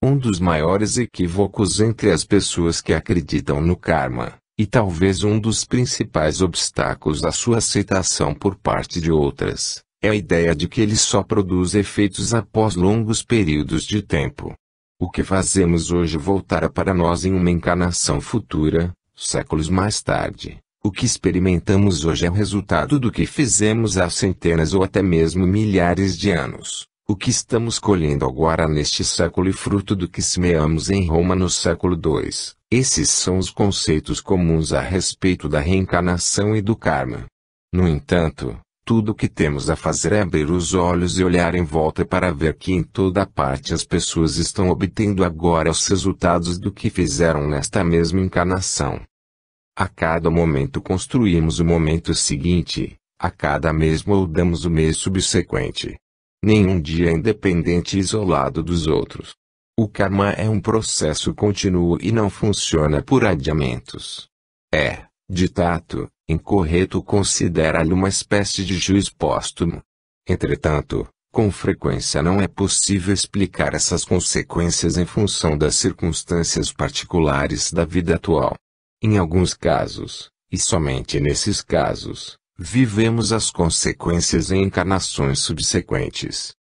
Um dos maiores equívocos entre as pessoas que acreditam no karma, e talvez um dos principais obstáculos à sua aceitação por parte de outras, é a ideia de que ele só produz efeitos após longos períodos de tempo. O que fazemos hoje voltará para nós em uma encarnação futura, séculos mais tarde. O que experimentamos hoje é o resultado do que fizemos há centenas ou até mesmo milhares de anos. O que estamos colhendo agora neste século e fruto do que semeamos em Roma no século II. Esses são os conceitos comuns a respeito da reencarnação e do karma. No entanto, tudo o que temos a fazer é abrir os olhos e olhar em volta para ver que em toda parte as pessoas estão obtendo agora os resultados do que fizeram nesta mesma encarnação. A cada momento construímos o momento seguinte, a cada mês moldamos o mês subsequente. Nenhum dia é independente e isolado dos outros. O karma é um processo contínuo e não funciona por adiamentos. É, de tato, incorreto considerar-lhe uma espécie de juízo póstumo. Entretanto, com frequência não é possível explicar essas consequências em função das circunstâncias particulares da vida atual. Em alguns casos, e somente nesses casos, vivemos as consequências em encarnações subsequentes.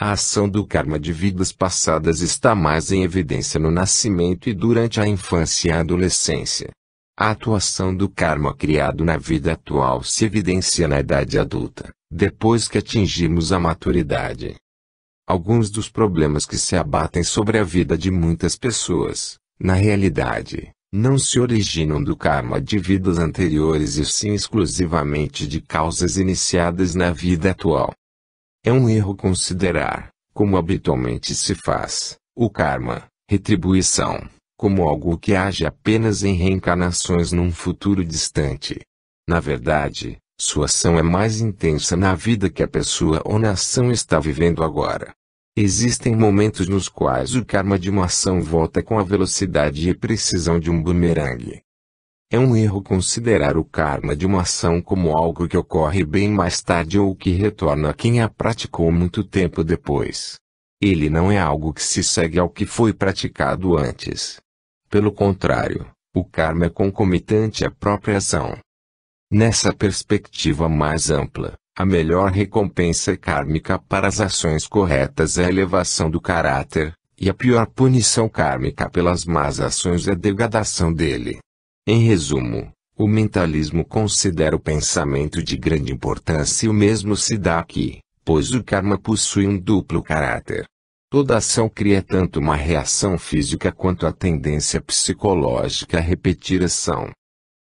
A ação do karma de vidas passadas está mais em evidência no nascimento e durante a infância e a adolescência. A atuação do karma criado na vida atual se evidencia na idade adulta, depois que atingimos a maturidade. Alguns dos problemas que se abatem sobre a vida de muitas pessoas, na realidade, não se originam do karma de vidas anteriores e sim exclusivamente de causas iniciadas na vida atual. É um erro considerar, como habitualmente se faz, o karma, retribuição, como algo que age apenas em reencarnações num futuro distante. Na verdade, sua ação é mais intensa na vida que a pessoa ou nação está vivendo agora. Existem momentos nos quais o karma de uma ação volta com a velocidade e precisão de um bumerangue. É um erro considerar o karma de uma ação como algo que ocorre bem mais tarde ou que retorna a quem a praticou muito tempo depois. Ele não é algo que se segue ao que foi praticado antes. Pelo contrário, o karma é concomitante à própria ação. Nessa perspectiva mais ampla, a melhor recompensa kármica para as ações corretas é a elevação do caráter, e a pior punição kármica pelas más ações é a degradação dele. Em resumo, o mentalismo considera o pensamento de grande importância e o mesmo se dá aqui, pois o karma possui um duplo caráter. Toda ação cria tanto uma reação física quanto a tendência psicológica a repetir a ação.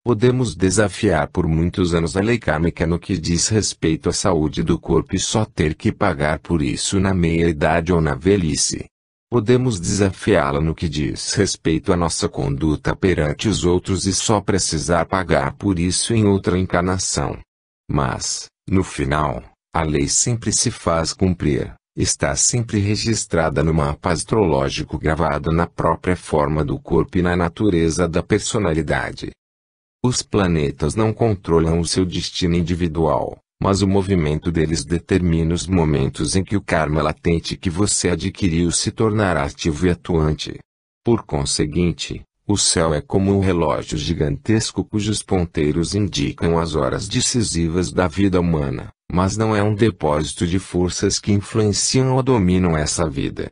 Podemos desafiar por muitos anos a lei kármica no que diz respeito à saúde do corpo e só ter que pagar por isso na meia-idade ou na velhice. Podemos desafiá-la no que diz respeito à nossa conduta perante os outros e só precisar pagar por isso em outra encarnação. Mas, no final, a lei sempre se faz cumprir, está sempre registrada no mapa astrológico gravado na própria forma do corpo e na natureza da personalidade. Os planetas não controlam o seu destino individual, mas o movimento deles determina os momentos em que o karma latente que você adquiriu se tornará ativo e atuante. Por conseguinte, o céu é como um relógio gigantesco cujos ponteiros indicam as horas decisivas da vida humana, mas não é um depósito de forças que influenciam ou dominam essa vida.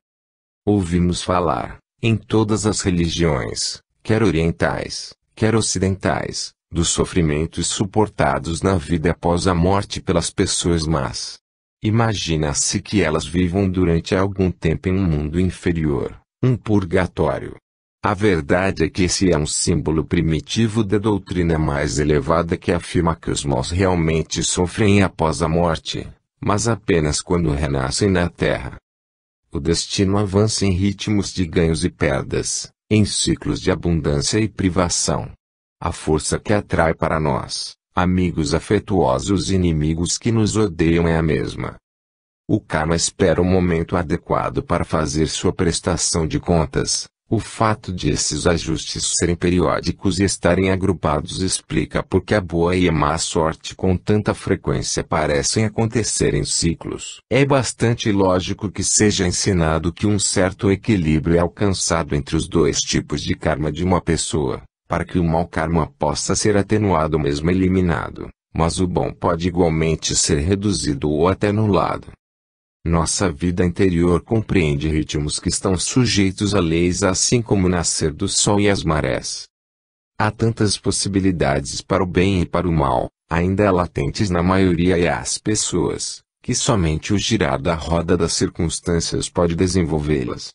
Ouvimos falar, em todas as religiões, quer orientais, quer ocidentais, dos sofrimentos suportados na vida após a morte pelas pessoas más. Imagina-se que elas vivam durante algum tempo em um mundo inferior, um purgatório. A verdade é que esse é um símbolo primitivo da doutrina mais elevada que afirma que os maus realmente sofrem após a morte, mas apenas quando renascem na Terra. O destino avança em ritmos de ganhos e perdas, em ciclos de abundância e privação. A força que atrai para nós, amigos afetuosos e inimigos que nos odeiam é a mesma. O karma espera o momento adequado para fazer sua prestação de contas, O fato de esses ajustes serem periódicos e estarem agrupados explica por que a boa e a má sorte com tanta frequência parecem acontecer em ciclos. É bastante lógico que seja ensinado que um certo equilíbrio é alcançado entre os dois tipos de karma de uma pessoa, para que o mau karma possa ser atenuado ou mesmo eliminado, mas o bom pode igualmente ser reduzido ou até anulado. Nossa vida interior compreende ritmos que estão sujeitos a leis assim como o nascer do sol e as marés. Há tantas possibilidades para o bem e para o mal, ainda latentes na maioria e as pessoas, que somente o girar da roda das circunstâncias pode desenvolvê-las.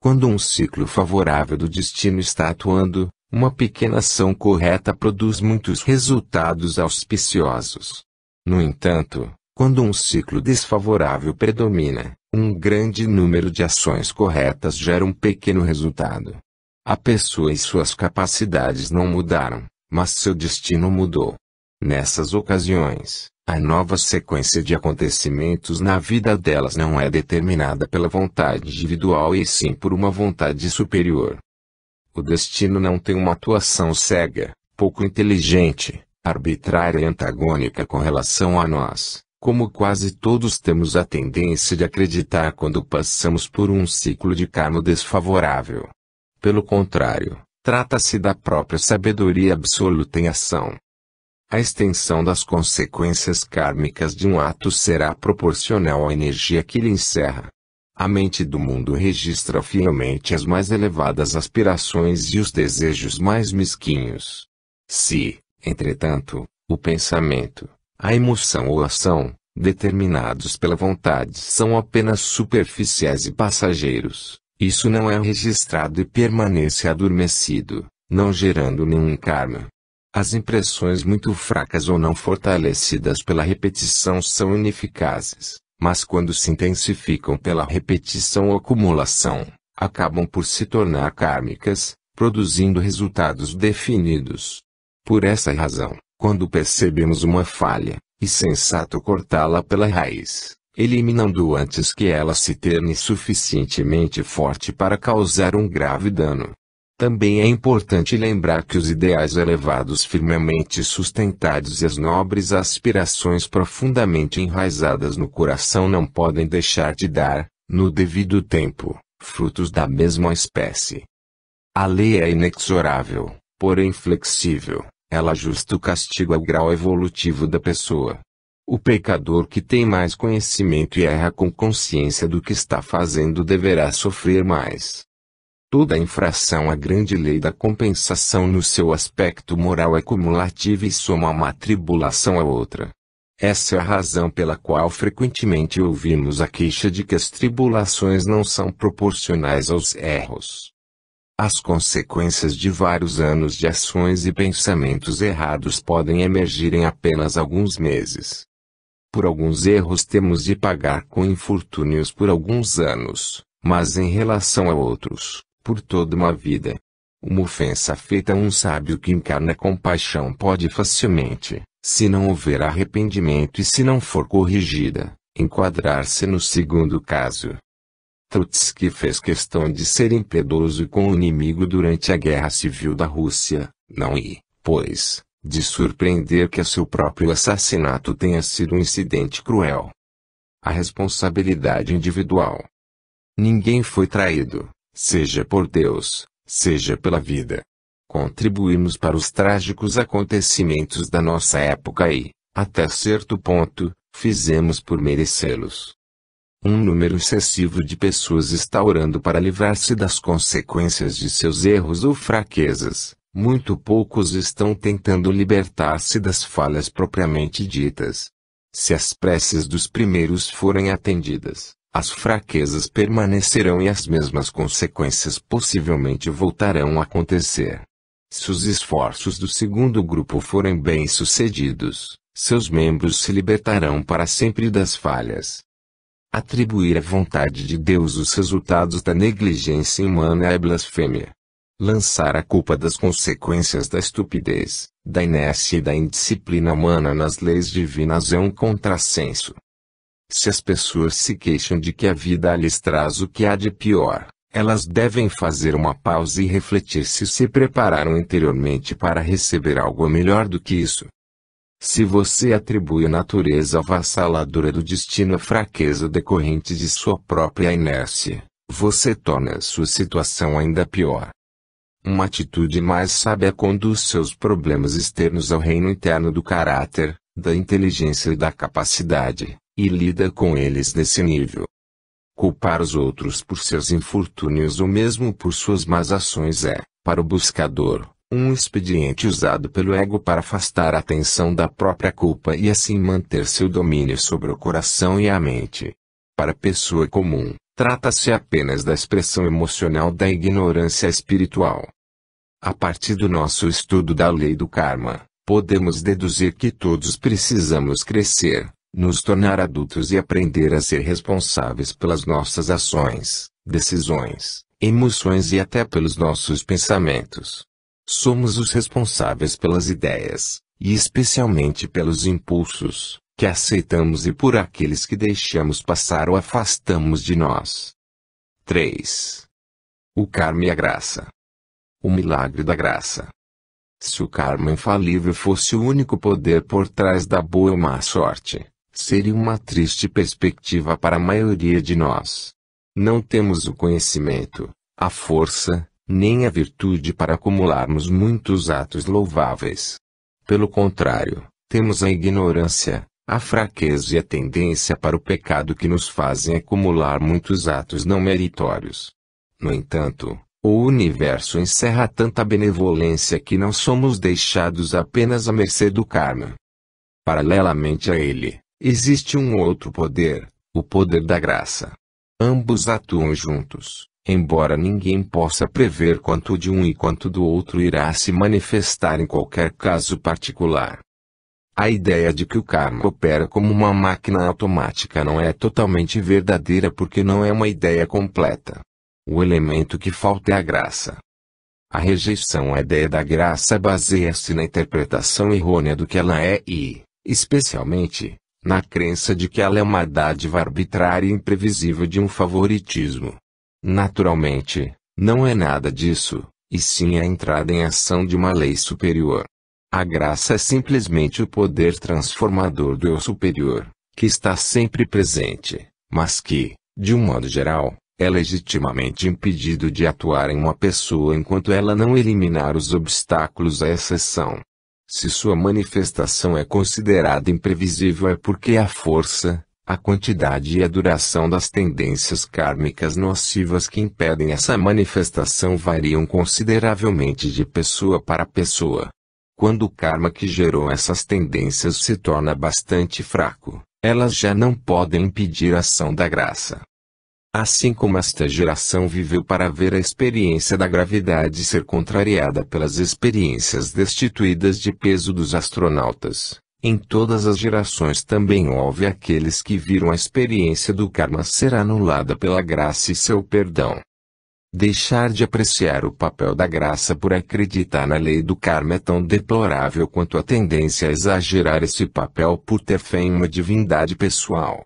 Quando um ciclo favorável do destino está atuando, uma pequena ação correta produz muitos resultados auspiciosos. No entanto, quando um ciclo desfavorável predomina, um grande número de ações corretas gera um pequeno resultado. A pessoa e suas capacidades não mudaram, mas seu destino mudou. Nessas ocasiões, a nova sequência de acontecimentos na vida delas não é determinada pela vontade individual e sim por uma vontade superior. O destino não tem uma atuação cega, pouco inteligente, arbitrária e antagônica com relação a nós, como quase todos temos a tendência de acreditar quando passamos por um ciclo de karma desfavorável. Pelo contrário, trata-se da própria sabedoria absoluta em ação. A extensão das consequências kármicas de um ato será proporcional à energia que lhe encerra. A mente do mundo registra fielmente as mais elevadas aspirações e os desejos mais mesquinhos. Se, entretanto, o pensamento, a emoção ou a ação, determinados pela vontade são apenas superficiais e passageiros, isso não é registrado e permanece adormecido, não gerando nenhum karma. As impressões muito fracas ou não fortalecidas pela repetição são ineficazes, mas quando se intensificam pela repetição ou acumulação, acabam por se tornar kármicas, produzindo resultados definidos. Por essa razão, quando percebemos uma falha, é sensato cortá-la pela raiz, eliminando antes que ela se torne suficientemente forte para causar um grave dano. Também é importante lembrar que os ideais elevados firmemente sustentados e as nobres aspirações profundamente enraizadas no coração não podem deixar de dar, no devido tempo, frutos da mesma espécie. A lei é inexorável, porém flexível. Ela ajusta o castigo ao grau evolutivo da pessoa. O pecador que tem mais conhecimento e erra com consciência do que está fazendo deverá sofrer mais. Toda infração à grande lei da compensação no seu aspecto moral é cumulativa e soma uma tribulação à outra. Essa é a razão pela qual frequentemente ouvimos a queixa de que as tribulações não são proporcionais aos erros. As consequências de vários anos de ações e pensamentos errados podem emergir em apenas alguns meses. Por alguns erros temos de pagar com infortúnios por alguns anos, mas em relação a outros, por toda uma vida. Uma ofensa feita a um sábio que encarna compaixão pode facilmente, se não houver arrependimento e se não for corrigida, enquadrar-se no segundo caso. Trotsky fez questão de ser impiedoso com o inimigo durante a Guerra Civil da Rússia, não pois, de surpreender que seu próprio assassinato tenha sido um incidente cruel. A responsabilidade individual. Ninguém foi traído, seja por Deus, seja pela vida. Contribuímos para os trágicos acontecimentos da nossa época e, até certo ponto, fizemos por merecê-los. Um número excessivo de pessoas está orando para livrar-se das consequências de seus erros ou fraquezas. Muito poucos estão tentando libertar-se das falhas propriamente ditas. Se as preces dos primeiros forem atendidas, as fraquezas permanecerão e as mesmas consequências possivelmente voltarão a acontecer. Se os esforços do segundo grupo forem bem-sucedidos, seus membros se libertarão para sempre das falhas. Atribuir à vontade de Deus os resultados da negligência humana é blasfêmia. Lançar a culpa das consequências da estupidez, da inércia e da indisciplina humana nas leis divinas é um contrassenso. Se as pessoas se queixam de que a vida lhes traz o que há de pior, Elas devem fazer uma pausa e refletir se prepararam anteriormente para receber algo melhor do que isso. Se você atribui a natureza avassaladora do destino à fraqueza decorrente de sua própria inércia, você torna a sua situação ainda pior. Uma atitude mais sábia conduz seus problemas externos ao reino interno do caráter, da inteligência e da capacidade, e lida com eles nesse nível. Culpar os outros por seus infortúnios ou mesmo por suas más ações é, para o buscador, um expediente usado pelo ego para afastar a atenção da própria culpa e assim manter seu domínio sobre o coração e a mente. Para a pessoa comum, trata-se apenas da expressão emocional da ignorância espiritual. A partir do nosso estudo da lei do karma, podemos deduzir que todos precisamos crescer, nos tornar adultos e aprender a ser responsáveis pelas nossas ações, decisões, emoções e até pelos nossos pensamentos. Somos os responsáveis pelas ideias, e especialmente pelos impulsos, que aceitamos e por aqueles que deixamos passar ou afastamos de nós. 3. O karma e a graça. O milagre da graça. Se o karma infalível fosse o único poder por trás da boa ou má sorte, seria uma triste perspectiva para a maioria de nós. Não temos o conhecimento, a força, nem a virtude para acumularmos muitos atos louváveis. Pelo contrário, temos a ignorância, a fraqueza e a tendência para o pecado que nos fazem acumular muitos atos não meritórios. No entanto, o universo encerra tanta benevolência que não somos deixados apenas à mercê do karma. Paralelamente a ele, existe um outro poder, o poder da graça. Ambos atuam juntos, embora ninguém possa prever quanto de um e quanto do outro irá se manifestar em qualquer caso particular. A ideia de que o karma opera como uma máquina automática não é totalmente verdadeira porque não é uma ideia completa. O elemento que falta é a graça. A rejeição à ideia da graça baseia-se na interpretação errônea do que ela é e, especialmente, na crença de que ela é uma dádiva arbitrária e imprevisível de um favoritismo. Naturalmente, não é nada disso, e sim a entrada em ação de uma lei superior. A graça é simplesmente o poder transformador do eu superior, que está sempre presente, mas que, de um modo geral, é legitimamente impedido de atuar em uma pessoa enquanto ela não eliminar os obstáculos à exceção. Se sua manifestação é considerada imprevisível é porque a força, a quantidade e a duração das tendências kármicas nocivas que impedem essa manifestação variam consideravelmente de pessoa para pessoa. Quando o karma que gerou essas tendências se torna bastante fraco, elas já não podem impedir a ação da graça. Assim como esta geração viveu para ver a experiência da gravidade ser contrariada pelas experiências destituídas de peso dos astronautas, em todas as gerações também houve aqueles que viram a experiência do karma ser anulada pela graça e seu perdão. Deixar de apreciar o papel da graça por acreditar na lei do karma é tão deplorável quanto a tendência a exagerar esse papel por ter fé em uma divindade pessoal.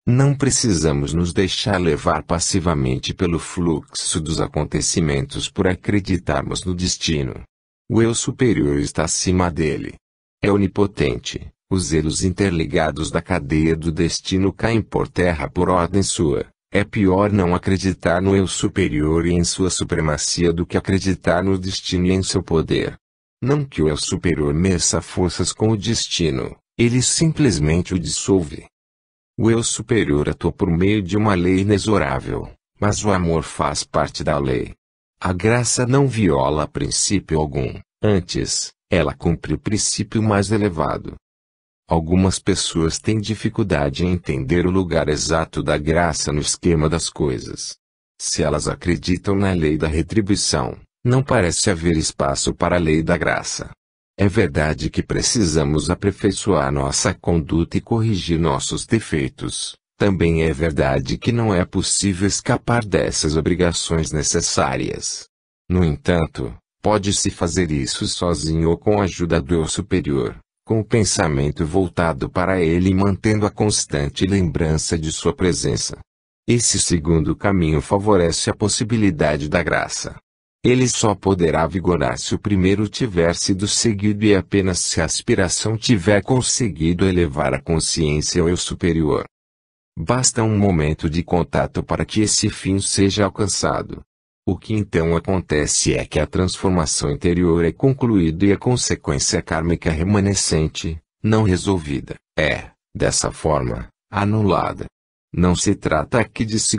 Não precisamos nos deixar levar passivamente pelo fluxo dos acontecimentos por acreditarmos no destino. O eu superior está acima dele. É onipotente, os elos interligados da cadeia do destino caem por terra por ordem sua. É pior não acreditar no eu superior e em sua supremacia do que acreditar no destino e em seu poder. Não que o eu superior meça forças com o destino, ele simplesmente o dissolve. O eu superior atua por meio de uma lei inexorável, mas o amor faz parte da lei. A graça não viola princípio algum, antes, ela cumpre o princípio mais elevado. Algumas pessoas têm dificuldade em entender o lugar exato da graça no esquema das coisas. Se elas acreditam na lei da retribuição, não parece haver espaço para a lei da graça. É verdade que precisamos aperfeiçoar nossa conduta e corrigir nossos defeitos. Também é verdade que não é possível escapar dessas obrigações necessárias. No entanto, pode-se fazer isso sozinho ou com a ajuda do eu superior, com o pensamento voltado para ele e mantendo a constante lembrança de sua presença. Esse segundo caminho favorece a possibilidade da graça. Ele só poderá vigorar se o primeiro tiver sido seguido e apenas se a aspiração tiver conseguido elevar a consciência ao eu superior. Basta um momento de contato para que esse fim seja alcançado. O que então acontece é que a transformação interior é concluída e a consequência kármica remanescente, não resolvida, é, dessa forma, anulada. Não se trata aqui de se